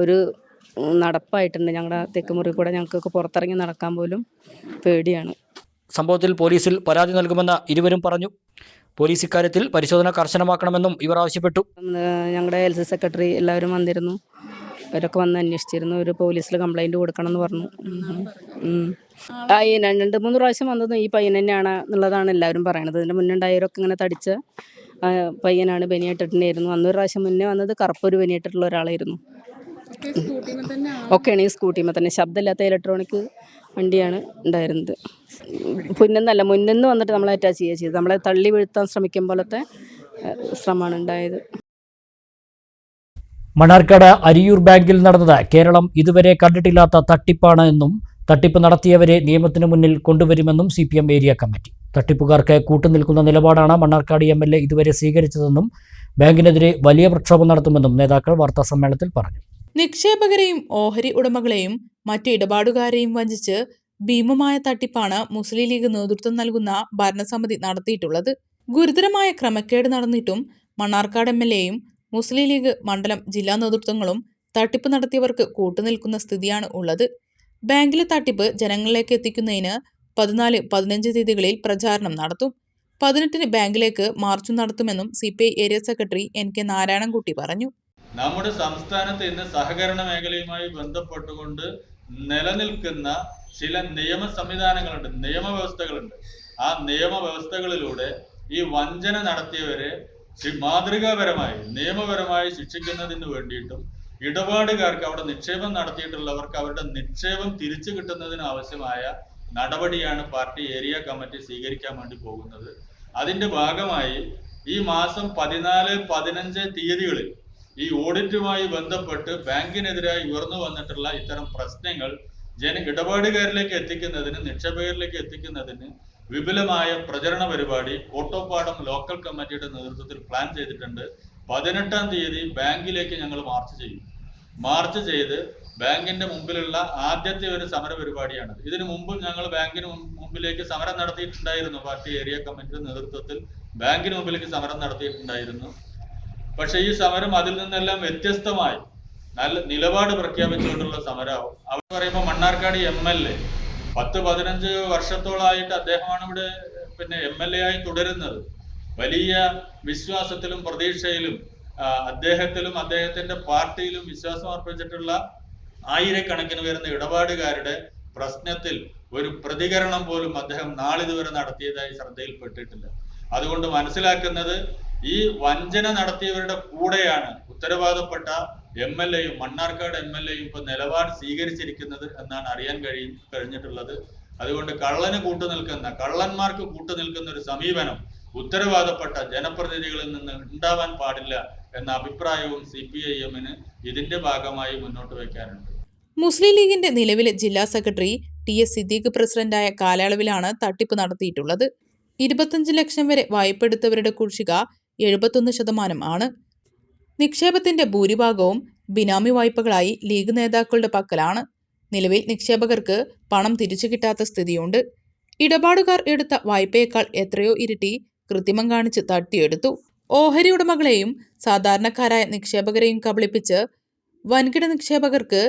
ഒരു നടപ്പായിട്ടുണ്ട്. ഞങ്ങളുടെ തെക്കുമുറി കൂടെ ഞങ്ങൾക്കൊക്കെ പുറത്തിറങ്ങി നടക്കാൻ പോലും പേടിയാണ്. സംഭവത്തിൽ പോലീസിൽ പരാതി നൽകുമെന്ന് ഇരുവരും പറഞ്ഞു. പോലീസ് ഇക്കാര്യത്തിൽ പരിശോധന കർശനമാക്കണമെന്നും ഇവർ ആവശ്യപ്പെട്ടു. ഞങ്ങളുടെ LC സെക്രട്ടറി എല്ലാവരും വന്നിരുന്നു. അവരൊക്കെ വന്ന് അന്വേഷിച്ചിരുന്നു. ഒരു പോലീസിൽ കംപ്ലൈൻറ്റ് കൊടുക്കണമെന്ന് പറഞ്ഞു. 2-3 പ്രാവശ്യം വന്നത് ഈ പയ്യൻ തന്നെയാണ് എന്നുള്ളതാണ് എല്ലാവരും പറയണത്. ഇതിൻ്റെ മുന്നേ ഉണ്ടായവരൊക്കെ ഇങ്ങനെ തടിച്ച പയ്യനാണ്. ബനിയായിട്ടിട്ടുണ്ടായിരുന്നു. അന്നൊരു പ്രാവശ്യം മുന്നേ വന്നത് കറുപ്പൊരു ബനിയായിട്ടുള്ള ഒരാളായിരുന്നു. ഒക്കെയാണ് ഈ സ്കൂട്ടിയുമ്പോൾ തന്നെ. ശബ്ദമില്ലാത്ത ഇലക്ട്രോണിക് വണ്ടിയാണ് ഉണ്ടായിരുന്നത്. മുന്നിൽ വന്നിട്ട് നമ്മളെ അറ്റാച്ച് ചെയ്യുക ചെയ്തത്. നമ്മളെ തള്ളി വീഴ്ത്താൻ ശ്രമിക്കും പോലത്തെ ശ്രമമാണ് ഉണ്ടായത്. മണ്ണാർക്കാട് അരിയൂർ ബാങ്കിൽ നടന്നത് കേരളം ഇതുവരെ കണ്ടിട്ടില്ലാത്ത തട്ടിപ്പാണ് എന്നും തട്ടിപ്പ് നടത്തിയവരെ നിയമത്തിന് മുന്നിൽ കൊണ്ടുവരുമെന്നും CPM ഏരിയ കമ്മിറ്റി. തട്ടിപ്പുകാർക്ക് കൂട്ടുനിൽക്കുന്ന നിലപാടാണ് മണ്ണാർക്കാട് MLA ഇതുവരെ സ്വീകരിച്ചതെന്നും ബാങ്കിനെതിരെ വലിയ പ്രക്ഷോഭം നടത്തുമെന്നും നേതാക്കൾ വാർത്താസമ്മേളനത്തിൽ പറഞ്ഞു. നിക്ഷേപകരെയും ഓഹരി ഉടമകളെയും മറ്റ് ഇടപാടുകാരെയും വഞ്ചിച്ച് ഭീമമായ തട്ടിപ്പാണ് മുസ്ലിം ലീഗ് നേതൃത്വം നൽകുന്ന ഭരണസമിതി നടത്തിയിട്ടുള്ളത്. ഗുരുതരമായ ക്രമക്കേട് നടന്നിട്ടും മണ്ണാർക്കാട് MLAയും മുസ്ലിം ലീഗ് മണ്ഡലം ജില്ലാ നേതൃത്വങ്ങളും തട്ടിപ്പ് നടത്തിയവർക്ക് കൂട്ടുനിൽക്കുന്ന സ്ഥിതിയാണ് ഉള്ളത്. ബാങ്കിലെ തട്ടിപ്പ് ജനങ്ങളിലേക്ക് എത്തിക്കുന്നതിന് 14-15 തീയതികളിൽ പ്രചാരണം നടത്തും. 18-ന് ബാങ്കിലേക്ക് മാർച്ചും നടത്തുമെന്നും CPI area secretary NK Narayanankutty പറഞ്ഞു. നമ്മുടെ സംസ്ഥാനത്ത് ഇന്ന് സഹകരണ മേഖലയുമായി ബന്ധപ്പെട്ടുകൊണ്ട് നിലനിൽക്കുന്ന ചില നിയമ സംവിധാനങ്ങളുണ്ട്, നിയമവ്യവസ്ഥകളുണ്ട്. ആ നിയമവ്യവസ്ഥകളിലൂടെ ഈ വഞ്ചന നടത്തിയവരെ മാതൃകാപരമായി നിയമപരമായി ശിക്ഷിക്കുന്നതിന് വേണ്ടിയിട്ടും ഇടപാടുകാർക്ക് അവിടെ നിക്ഷേപം നടത്തിയിട്ടുള്ളവർക്ക് അവരുടെ നിക്ഷേപം തിരിച്ചു കിട്ടുന്നതിന് ആവശ്യമായ നടപടിയാണ് പാർട്ടി ഏരിയ കമ്മിറ്റി സ്വീകരിക്കാൻ വേണ്ടി പോകുന്നത്. അതിൻ്റെ ഭാഗമായി ഈ മാസം 14-15 തീയതികളിൽ ഈ ഓഡിറ്റുമായി ബന്ധപ്പെട്ട് ബാങ്കിനെതിരായി ഉയർന്നു വന്നിട്ടുള്ള ഇത്തരം പ്രശ്നങ്ങൾ ഇടപാടുകാരിലേക്ക് എത്തിക്കുന്നതിന്, നിക്ഷേപകരിലേക്ക് എത്തിക്കുന്നതിന് വിപുലമായ പ്രചരണ പരിപാടി കോട്ടോപ്പാടം ലോക്കൽ കമ്മിറ്റിയുടെ നേതൃത്വത്തിൽ പ്ലാൻ ചെയ്തിട്ടുണ്ട്. 18-ാം തീയതി ബാങ്കിലേക്ക് ഞങ്ങൾ മാർച്ച് ചെയ്ത് ബാങ്കിന്റെ മുമ്പിലുള്ള ആദ്യത്തെ ഒരു സമര പരിപാടിയാണ്. ഇതിനു മുമ്പ് ഞങ്ങൾ ബാങ്കിന് മുമ്പിലേക്ക് സമരം നടത്തിയിട്ടുണ്ടായിരുന്നു. പാർട്ടി ഏരിയ കമ്മിറ്റിയുടെ നേതൃത്വത്തിൽ ബാങ്കിന് മുമ്പിലേക്ക് സമരം നടത്തിയിട്ടുണ്ടായിരുന്നു. പക്ഷെ ഈ സമരം അതിൽ നിന്നെല്ലാം വ്യത്യസ്തമായി നല്ല നിലപാട് പ്രഖ്യാപിച്ചുകൊണ്ടുള്ള സമരമാവും. അവർ പറയുമ്പോൾ മണ്ണാർക്കാട് MLA 10-15 വർഷത്തോളായിട്ട് അദ്ദേഹമാണ് ഇവിടെ MLA ആയി തുടരുന്നത്. വലിയ വിശ്വാസത്തിലും പ്രതീക്ഷയിലും അദ്ദേഹത്തിലും അദ്ദേഹത്തിന്റെ പാർട്ടിയിലും വിശ്വാസം അർപ്പിച്ചിട്ടുള്ള ആയിരക്കണക്കിന് വരുന്ന ഇടപാടുകാരുടെ പ്രശ്നത്തിൽ ഒരു പ്രതികരണം പോലും അദ്ദേഹം നാളിതുവരെ നടത്തിയതായി ശ്രദ്ധയിൽപ്പെട്ടിട്ടില്ല. അതുകൊണ്ട് മനസ്സിലാക്കുന്നത് ഈ വഞ്ചന നടത്തിയവരുടെ കൂടെയാണ് ഉത്തരവാദപ്പെട്ട MLAയും മണ്ണാർക്കാട് MLAയും ഇപ്പൊ നിലപാട് സ്വീകരിച്ചിരിക്കുന്നത് എന്നാണ് അറിയാൻ കഴിഞ്ഞിട്ടുള്ളത്. അതുകൊണ്ട് കള്ളന്മാർക്ക് കൂട്ടുനിൽക്കുന്ന ഒരു സമീപനം ഉത്തരവാദപ്പെട്ട ജനപ്രതിനിധികളിൽ നിന്ന് ഉണ്ടാവാൻ പാടില്ല എന്ന അഭിപ്രായവും CPIM-ന് ഇതിന്റെ ഭാഗമായി മുന്നോട്ട് വയ്ക്കാനുണ്ട്. മുസ്ലിം ലീഗിന്റെ നിലവിലെ ജില്ലാ സെക്രട്ടറി TS സിദ്ദീഖ് പ്രസിഡന്റായ കാലയളവിലാണ് തട്ടിപ്പ് നടത്തിയിട്ടുള്ളത്. 25 ലക്ഷം വരെ വായ്പെടുത്തവരുടെ കുടിശ്ശിക 71% ആണ്. നിക്ഷേപത്തിന്റെ ഭൂരിഭാഗവും ബിനാമി വായ്പകളായി ലീഗ് നേതാക്കളുടെ പക്കലാണ്. നിലവിൽ നിക്ഷേപകർക്ക് പണം തിരിച്ചു കിട്ടാത്ത സ്ഥിതിയുണ്ട്. ഇടപാടുകാർ എടുത്ത വായ്പയേക്കാൾ എത്രയോ ഇരട്ടി കൃത്രിമം കാണിച്ച് തട്ടിയെടുത്തു. ഓഹരി ഉടമകളെയും സാധാരണക്കാരായ നിക്ഷേപകരെയും കബളിപ്പിച്ച് വൻകിട നിക്ഷേപകർക്ക്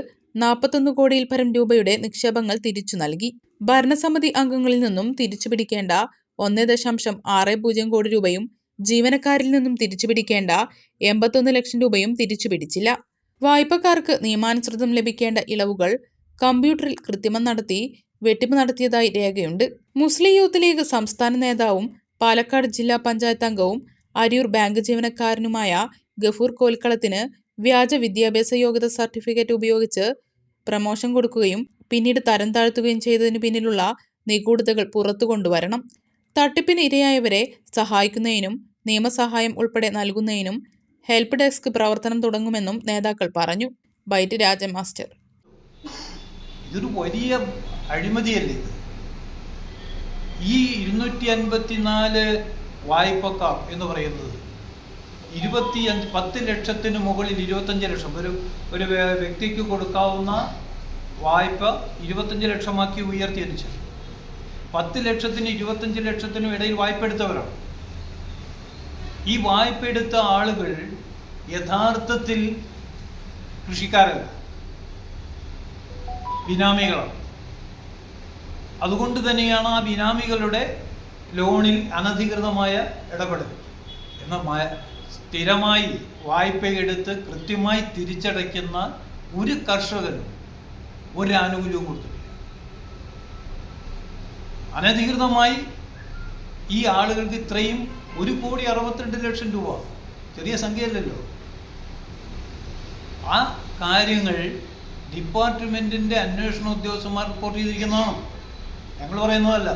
41 കോടിയിൽ പരം രൂപയുടെ നിക്ഷേപങ്ങൾ തിരിച്ചു നൽകി. ഭരണസമിതി അംഗങ്ങളിൽ നിന്നും തിരിച്ചുപിടിക്കേണ്ട 1.60 കോടി രൂപയും ജീവനക്കാരിൽ നിന്നും തിരിച്ചുപിടിക്കേണ്ട 81 ലക്ഷം രൂപയും തിരിച്ചുപിടിച്ചില്ല. വായ്പക്കാർക്ക് നിയമാനുസൃതം ലഭിക്കേണ്ട ഇളവുകൾ കമ്പ്യൂട്ടറിൽ കൃത്രിമം നടത്തി വെട്ടിപ്പ് നടത്തിയതായി രേഖയുണ്ട്. മുസ്ലിം യൂത്ത് ലീഗ് സംസ്ഥാന നേതാവും പാലക്കാട് ജില്ലാ പഞ്ചായത്ത് അംഗവും അരിയൂർ ബാങ്ക് ജീവനക്കാരനുമായ ഗഫൂർ കോൽക്കളത്തിന് വ്യാജ വിദ്യാഭ്യാസ യോഗ്യത സർട്ടിഫിക്കറ്റ് ഉപയോഗിച്ച് പ്രമോഷൻ കൊടുക്കുകയും പിന്നീട് തരം താഴ്ത്തുകയും ചെയ്തതിനു പിന്നിലുള്ള നിഗൂഢതകൾ പുറത്തു കൊണ്ടുവരണം. തട്ടിപ്പിന് ഇരയായവരെ സഹായിക്കുന്നതിനും നിയമസഹായം ഉൾപ്പെടെ നൽകുന്നതിനും ഹെൽപ്പ് ഡെസ്ക് പ്രവർത്തനം തുടങ്ങുമെന്നും നേതാക്കൾ പറഞ്ഞു. ബൈറ്റ് രാജമാസ്റ്റർ. ഇതൊരു വലിയ അഴിമതിയല്ലേ ഇത്? ഈ 254 വായ്പക്കാർ എന്ന് പറയുന്നത് 10 ലക്ഷത്തിന് മുകളിൽ 25 ലക്ഷം ഒരു വ്യക്തിക്ക് കൊടുക്കാവുന്ന വായ്പ 25 ലക്ഷമാക്കി ഉയർത്തിയതിച്ചു. 10 ലക്ഷത്തിനും 25 ലക്ഷത്തിനും ഇടയിൽ വായ്പ എടുത്തവരാണ്. ഈ വായ്പ എടുത്ത ആളുകൾ യഥാർത്ഥത്തിൽ കൃഷിക്കാരല്ല, ബിനാമികളാണ്. അതുകൊണ്ട് തന്നെയാണ് ആ ബിനാമികളുടെ ലോണിൽ അനധികൃതമായ ഇടപെടൽ. എന്നാൽ സ്ഥിരമായി വായ്പയെടുത്ത് കൃത്യമായി തിരിച്ചടയ്ക്കുന്ന ഒരു കർഷകനും ഒരു ആനുകൂല്യവും കൊടുത്തിട്ടില്ല. അനധികൃതമായി ഈ ആളുകൾക്ക് ഇത്രയും 1,62,00,000 രൂപ, ചെറിയ സംഖ്യയല്ലല്ലോ. ആ കാര്യങ്ങൾ ഡിപ്പാർട്ട്മെൻറ്റിൻ്റെ അന്വേഷണ ഉദ്യോഗസ്ഥന്മാർ റിപ്പോർട്ട് ചെയ്തിരിക്കുന്നതാണ്, ഞങ്ങൾ പറയുന്നതല്ല.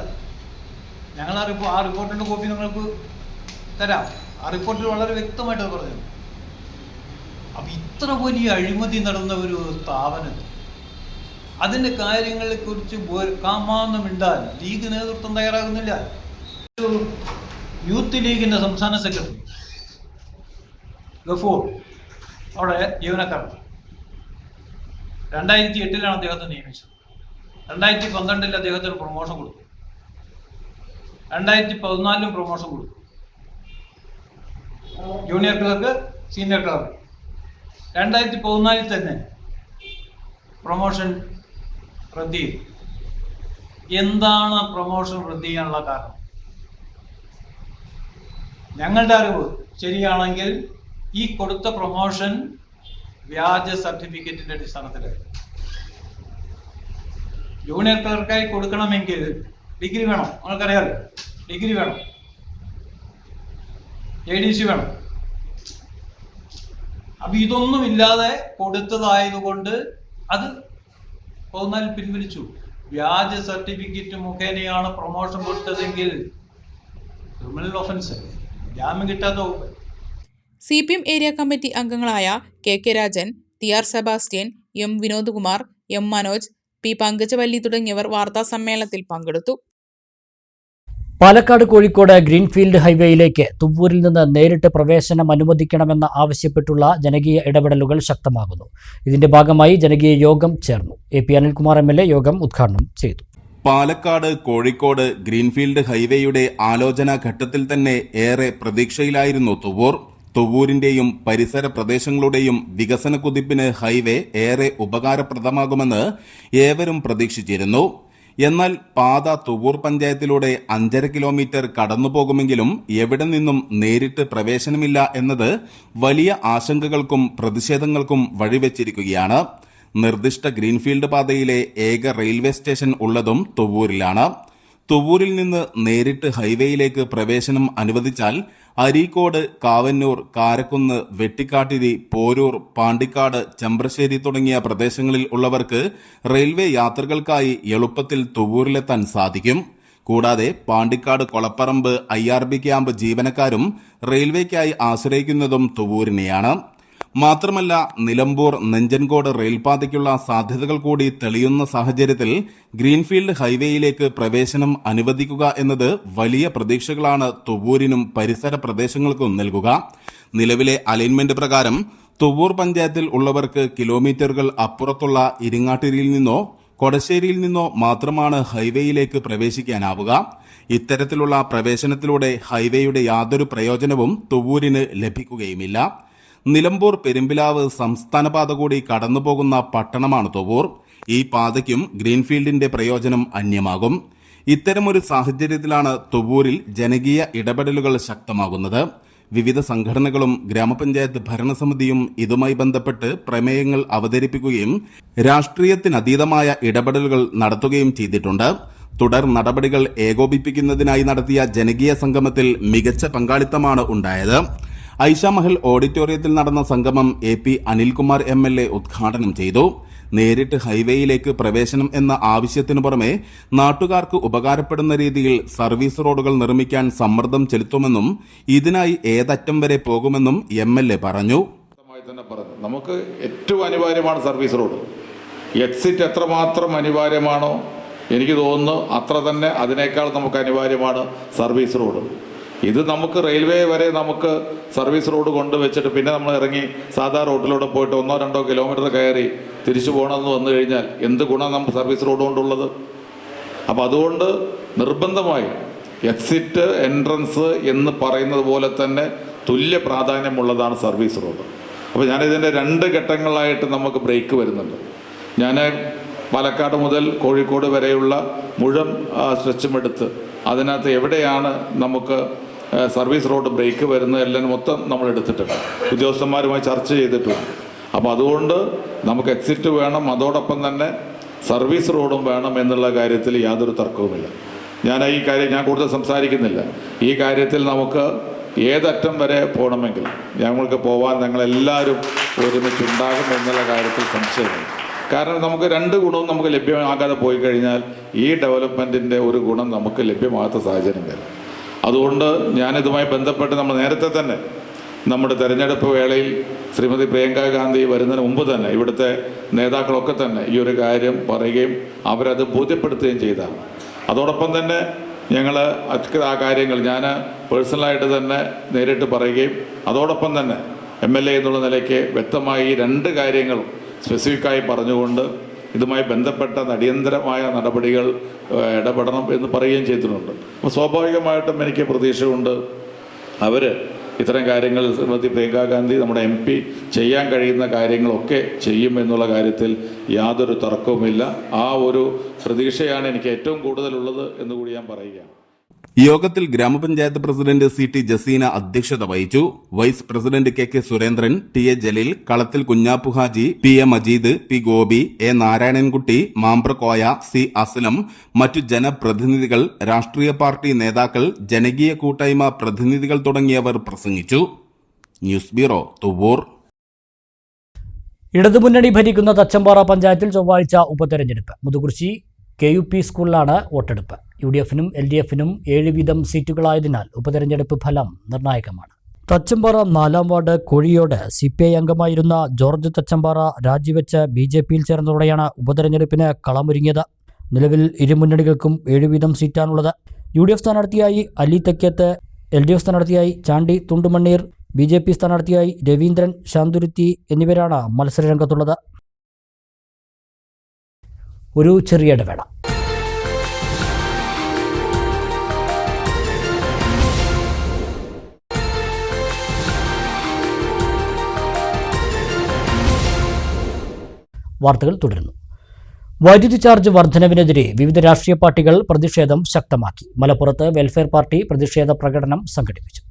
ഞങ്ങൾ ആ റിപ്പോർട്ടിൻ്റെ കോപ്പി നിങ്ങൾക്ക് തരാം. ആ റിപ്പോർട്ടിൽ വളരെ വ്യക്തമായിട്ട് പറഞ്ഞു. അപ്പം ഇത്ര വലിയ അഴിമതി നടന്ന ഒരു സ്ഥാപനത്തിൽ അതിൻ്റെ കാര്യങ്ങളെക്കുറിച്ച് കാമാന്ന് മിണ്ടാൻ ലീഗ് നേതൃത്വം തയ്യാറാകുന്നില്ല. യൂത്ത് ലീഗിൻ്റെ സംസ്ഥാന സെക്രട്ടറി ഗഫൂർ അവിടെ ജീവനക്കാരൻ 2008 അദ്ദേഹത്തെ നിയമിച്ചത്. 2012 അദ്ദേഹത്തിന് പ്രൊമോഷൻ കൊടുത്തു. 2014 പ്രൊമോഷൻ കൊടുത്തു. Junior clerk, senior clerk. 2014 തന്നെ പ്രൊമോഷൻ റദ്ദ് ചെയ്തു. എന്താണ് പ്രൊമോഷൻ റദ്ദ് ചെയ്യാനുള്ള കാരണം? ഞങ്ങളുടെ അറിവ് ശരിയാണെങ്കിൽ ഈ കൊടുത്ത പ്രൊമോഷൻ വ്യാജ സർട്ടിഫിക്കറ്റിന്റെ അടിസ്ഥാനത്തിലായിരുന്നു. ജൂനിയർ ക്ലർക്കായി കൊടുക്കണമെങ്കിൽ ഡിഗ്രി വേണം, നിങ്ങൾക്കറിയാമല്ലോ. ഡിഗ്രി വേണം, ADC വേണം. അപ്പം ഇതൊന്നുമില്ലാതെ കൊടുത്തതായതുകൊണ്ട് അത് 14 പിൻവലിച്ചു. വ്യാജ സർട്ടിഫിക്കറ്റ് മുഖേനയാണ് പ്രൊമോഷൻ കൊടുത്തതെങ്കിൽ ക്രിമിനൽ ഒഫൻസ്, ജാമ്യം കിട്ടാത്ത വകുപ്പ്. CPM ഏരിയ കമ്മിറ്റി അംഗങ്ങളായ KK Rajan, TR Sebastian, M Vinodkumar, M Manoj, P Pankajavalli തുടങ്ങിയവർ വാർത്താസമ്മേളനത്തിൽ പങ്കെടുത്തു. പാലക്കാട് കോഴിക്കോട് ഗ്രീൻഫീൽഡ് ഹൈവേയിലേക്ക് തുവ്വൂരിൽ നിന്ന് നേരിട്ട് പ്രവേശനം അനുവദിക്കണമെന്ന് ആവശ്യപ്പെട്ടുള്ള ജനകീയ ഇടപെടലുകൾ ശക്തമാകുന്നു. ഇതിന്റെ ഭാഗമായി ജനകീയ യോഗം ചേർന്നു. AP അനിൽകുമാർ MLA യോഗം ഉദ്ഘാടനം ചെയ്തു. പാലക്കാട് കോഴിക്കോട് ഗ്രീൻഫീൽഡ് ഹൈവേയുടെ ആലോചനാ ഘട്ടത്തിൽ തന്നെ ഏറെ പ്രതീക്ഷയിലായിരുന്നു തുവ്വൂർ. തുവ്വൂരിന്റെയും പരിസര പ്രദേശങ്ങളുടെയും വികസന കുതിപ്പിന് ഹൈവേ ഏറെ ഉപകാരപ്രദമാകുമെന്ന് ഏവരും പ്രതീക്ഷിച്ചിരുന്നു. എന്നാൽ പാത തുവ്വൂർ പഞ്ചായത്തിലൂടെ 5.5 കിലോമീറ്റർ കടന്നുപോകുമെങ്കിലും എവിടെ നിന്നും നേരിട്ട് പ്രവേശനമില്ല എന്നത് വലിയ ആശങ്കകൾക്കും പ്രതിഷേധങ്ങൾക്കും വഴിവെച്ചിരിക്കുകയാണ്. നിർദ്ദിഷ്ട ഗ്രീൻഫീൽഡ് പാതയിലെ ഏക റെയിൽവേ സ്റ്റേഷൻ ഉള്ളതും തുവ്വൂരിലാണ്. തുവ്വൂരിൽ നിന്ന് നേരിട്ട് ഹൈവേയിലേക്ക് പ്രവേശനം അനുവദിച്ചാൽ അരീക്കോട്, കാവന്നൂർ, കാരക്കുന്ന്, വെട്ടിക്കാട്ടിരി, പോരൂർ, പാണ്ടിക്കാട്, ചെമ്പ്രശ്ശേരി തുടങ്ങിയ പ്രദേശങ്ങളിൽ ഉള്ളവർക്ക് റെയിൽവേ യാത്രകൾക്കായി എളുപ്പത്തിൽ തുവ്വൂരിലെത്താൻ സാധിക്കും. കൂടാതെ പാണ്ടിക്കാട്, കൊളപ്പറമ്പ്, IRB ക്യാമ്പ് ജീവനക്കാരും റെയിൽവേക്കായി ആശ്രയിക്കുന്നതും തുവ്വൂരിനെയാണ്. മാത്രമല്ല, നിലമ്പൂർ, നെഞ്ചൻകോട് റെയിൽപാതയ്ക്കുള്ള സാധ്യതകൾ കൂടി തെളിയുന്ന സാഹചര്യത്തിൽ ഗ്രീൻഫീൽഡ് ഹൈവേയിലേക്ക് പ്രവേശനം അനുവദിക്കുക എന്നത് വലിയ പ്രതീക്ഷകളാണ് തുവ്വൂരിനും പരിസര പ്രദേശങ്ങൾക്കും നൽകുക. നിലവിലെ അലൈൻമെന്റ് പ്രകാരം തുവ്വൂർ പഞ്ചായത്തിൽ ഉള്ളവർക്ക് കിലോമീറ്ററുകൾ അപ്പുറത്തുള്ള ഇരിങ്ങാട്ടിരിയിൽ നിന്നോ കൊടശ്ശേരിയിൽ നിന്നോ മാത്രമാണ് ഹൈവേയിലേക്ക് പ്രവേശിക്കാനാവുക. ഇത്തരത്തിലുള്ള പ്രവേശനത്തിലൂടെ ഹൈവേയുടെ യാതൊരു പ്രയോജനവും തുവ്വൂരിന് ലഭിക്കുകയുമില്ല. നിലമ്പൂർ, പെരുമ്പിലാവ് സംസ്ഥാനപാത കൂടി കടന്നുപോകുന്ന പട്ടണമാണ് തുവ്വൂർ. ഈ പാതയ്ക്കും ഗ്രീൻഫീൽഡിന്റെ പ്രയോജനം അന്യമാകും. ഇത്തരമൊരു സാഹചര്യത്തിലാണ് തുവ്വൂരിൽ ജനകീയ ഇടപെടലുകൾ ശക്തമാകുന്നത്. വിവിധ സംഘടനകളും ഗ്രാമപഞ്ചായത്ത് ഭരണസമിതിയും ഇതുമായി ബന്ധപ്പെട്ട് പ്രമേയങ്ങൾ അവതരിപ്പിക്കുകയും രാഷ്ട്രീയത്തിനതീതമായ ഇടപെടലുകൾ നടത്തുകയും ചെയ്തിട്ടുണ്ട്. തുടർ നടപടികൾ ഏകോപിപ്പിക്കുന്നതിനായി നടത്തിയ ജനകീയ സംഗമത്തിൽ മികച്ച പങ്കാളിത്തമാണ് ഉണ്ടായത്. ഐഷാമഹൽ ഓഡിറ്റോറിയത്തിൽ നടന്ന സംഗമം AP അനിൽകുമാർ MLA ഉദ്ഘാടനം ചെയ്തു. നേരിട്ട് ഹൈവേയിലേക്ക് പ്രവേശനം എന്ന ആവശ്യത്തിനു പുറമെ നാട്ടുകാർക്ക് ഉപകാരപ്പെടുന്ന രീതിയിൽ സർവീസ് റോഡുകൾ നിർമ്മിക്കാൻ സമ്മർദ്ദം ചെലുത്തുമെന്നും ഇതിനായി ഏതറ്റം വരെ പോകുമെന്നും MLA പറഞ്ഞു. നമുക്ക് ഏറ്റവും അനിവാര്യമാണ് സർവീസ് റോഡ്. എക്സിറ്റ് എത്രമാത്രം അനിവാര്യമാണോ എനിക്ക് തോന്നുന്നു അത്ര തന്നെ അതിനേക്കാൾ നമുക്ക് അനിവാര്യമാണ് സർവീസ് റോഡ്. ഇത് നമുക്ക് റെയിൽവേ വരെ നമുക്ക് സർവീസ് റോഡ് കൊണ്ടുവച്ചിട്ട് പിന്നെ നമ്മൾ ഇറങ്ങി സാധാ റോഡിലൂടെ പോയിട്ട് 1-2 കിലോമീറ്റർ കയറി തിരിച്ചു പോകണമെന്ന് വന്നു കഴിഞ്ഞാൽ എന്ത് ഗുണം നമുക്ക് സർവീസ് റോഡ് കൊണ്ടുള്ളത്? അപ്പോൾ അതുകൊണ്ട് നിർബന്ധമായി എക്സിറ്റ് എൻട്രൻസ് എന്ന് പറയുന്നത് പോലെ തന്നെ തുല്യ പ്രാധാന്യമുള്ളതാണ് സർവീസ് റോഡ്. അപ്പോൾ ഞാനിതിൻ്റെ 2 ഘട്ടങ്ങളായിട്ട് നമുക്ക് ബ്രേക്ക് വരുന്നുണ്ട്. ഞാൻ പാലക്കാട് മുതൽ കോഴിക്കോട് വരെയുള്ള മുഴുവൻ സ്ട്രെച്ചും എടുത്ത് അതിനകത്ത് എവിടെയാണ് നമുക്ക് സർവീസ് റോഡ് ബ്രേക്ക് വരുന്നത് എല്ലാം മൊത്തം നമ്മൾ എടുത്തിട്ടുണ്ട്, ഉദ്യോഗസ്ഥന്മാരുമായി ചർച്ച ചെയ്തിട്ടുണ്ട്. അപ്പോൾ അതുകൊണ്ട് നമുക്ക് എക്സിറ്റ് വേണം, അതോടൊപ്പം തന്നെ സർവീസ് റോഡും വേണം എന്നുള്ള കാര്യത്തിൽ യാതൊരു തർക്കവുമില്ല. ഈ കാര്യം ഞാൻ കൂടുതൽ സംസാരിക്കുന്നില്ല. ഈ കാര്യത്തിൽ നമുക്ക് ഏതറ്റം വരെ പോകണമെങ്കിൽ ഞങ്ങൾക്ക് പോകാൻ ഞങ്ങളെല്ലാവരും ഒരുമിച്ചുണ്ടാകും എന്നുള്ള കാര്യത്തിൽ സംശയമില്ല. കാരണം നമുക്ക് 2 ഗുണവും നമുക്ക് ലഭ്യമാകാതെ പോയി കഴിഞ്ഞാൽ ഈ ഡെവലപ്മെൻറ്റിൻ്റെ ഒരു ഗുണം നമുക്ക് ലഭ്യമാകാത്ത സാഹചര്യം വരും. അതുകൊണ്ട് ഞാനിതുമായി ബന്ധപ്പെട്ട് നമ്മൾ നേരത്തെ തന്നെ നമ്മുടെ തെരഞ്ഞെടുപ്പ് വേളയിൽ ശ്രീമതി പ്രിയങ്ക ഗാന്ധി വരുന്നതിന് മുമ്പ് തന്നെ ഇവിടുത്തെ നേതാക്കളൊക്കെ തന്നെ ഈ ഒരു കാര്യം പറയുകയും അവരത് ബോധ്യപ്പെടുത്തുകയും ചെയ്തതാണ്. അതോടൊപ്പം തന്നെ ഞങ്ങൾ ആ കാര്യങ്ങൾ ഞാൻ പേഴ്സണലായിട്ട് തന്നെ നേരിട്ട് പറയുകയും അതോടൊപ്പം തന്നെ MLA എന്നുള്ള നിലയ്ക്ക് വ്യക്തമായി 2 കാര്യങ്ങളും സ്പെസിഫിക്കായി പറഞ്ഞുകൊണ്ട് ഇതുമായി ബന്ധപ്പെട്ട അടിയന്തരമായ നടപടികൾ ഇടപെടണം എന്ന് പറയുകയും ചെയ്തിട്ടുണ്ട്. അപ്പോൾ സ്വാഭാവികമായിട്ടും എനിക്ക് പ്രതീക്ഷയുണ്ട് അവർ ഇത്തരം കാര്യങ്ങൾ ശ്രീമതി പ്രിയങ്ക ഗാന്ധി നമ്മുടെ MP ചെയ്യാൻ കഴിയുന്ന കാര്യങ്ങളൊക്കെ ചെയ്യും എന്നുള്ള കാര്യത്തിൽ യാതൊരു തർക്കവുമില്ല. ആ ഒരു പ്രതീക്ഷയാണ് എനിക്ക് ഏറ്റവും കൂടുതലുള്ളത് എന്നുകൂടി ഞാൻ പറയുകയാണ്. യോഗത്തിൽ ഗ്രാമപഞ്ചായത്ത് പ്രസിഡന്റ് CT ജസീന അധ്യക്ഷത വഹിച്ചു. Vice president KK Surendran, TA Jaleel, Kalathil Kunjappu Haji, PA Majeed, P Gopi, A Narayanankutty, Mambrakoya, C Aslam, മറ്റു ജനപ്രതിനിധികൾ, രാഷ്ട്രീയ പാർട്ടി നേതാക്കൾ, ജനകീയ കൂട്ടായ്മ പ്രതിനിധികൾ തുടങ്ങിയവർ പ്രസംഗിച്ചു. News bureau, Thuvvur. ഇടതുമുന്നണി ഭരിക്കുന്ന തച്ചമ്പാറ പഞ്ചായത്തിൽ ചൊവ്വാഴ്ച ഉപതെരഞ്ഞെടുപ്പ്. മുതുകുറിശി KUP സ്കൂളിലാണ് വോട്ടെടുപ്പ്. UDFനും LDFനും 7 വീതം സീറ്റുകളായതിനാൽ ഉപതെരഞ്ഞെടുപ്പ് ഫലം നിർണായകമാണ്. തച്ചമ്പാറ 4-ാം വാർഡ് കോഴിയോട് CPI അംഗമായിരുന്ന ജോർജ് തച്ചമ്പാറ രാജിവെച്ച് BJPയിൽ ചേർന്നതോടെയാണ് ഉപതെരഞ്ഞെടുപ്പിന് കളമൊരുങ്ങിയത്. നിലവിൽ ഇരുമുന്നണികൾക്കും 7 വീതം സീറ്റാണുള്ളത്. UDF സ്ഥാനാർത്ഥിയായി അലി തെക്കേത്ത്, LDF സ്ഥാനാർത്ഥിയായി ചാണ്ടി തുണ്ടുമണ്ണീർ, BJP സ്ഥാനാർത്ഥിയായി രവീന്ദ്രൻ ശാന്തുരുത്തി എന്നിവരാണ് മത്സരരംഗത്തുള്ളത്. ഒരു ചെറിയ ഇടവേള. വാർത്തകൾ തുടരുന്നു. വൈദ്യുതി ചാർജ് വർധനവിനെതിരെ വിവിധ രാഷ്ട്രീയ പാർട്ടികൾ പ്രതിഷേധം ശക്തമാക്കി. മലപ്പുറത്ത് വെൽഫെയർ പാർട്ടി പ്രതിഷേധ പ്രകടനം സംഘടിപ്പിച്ചു.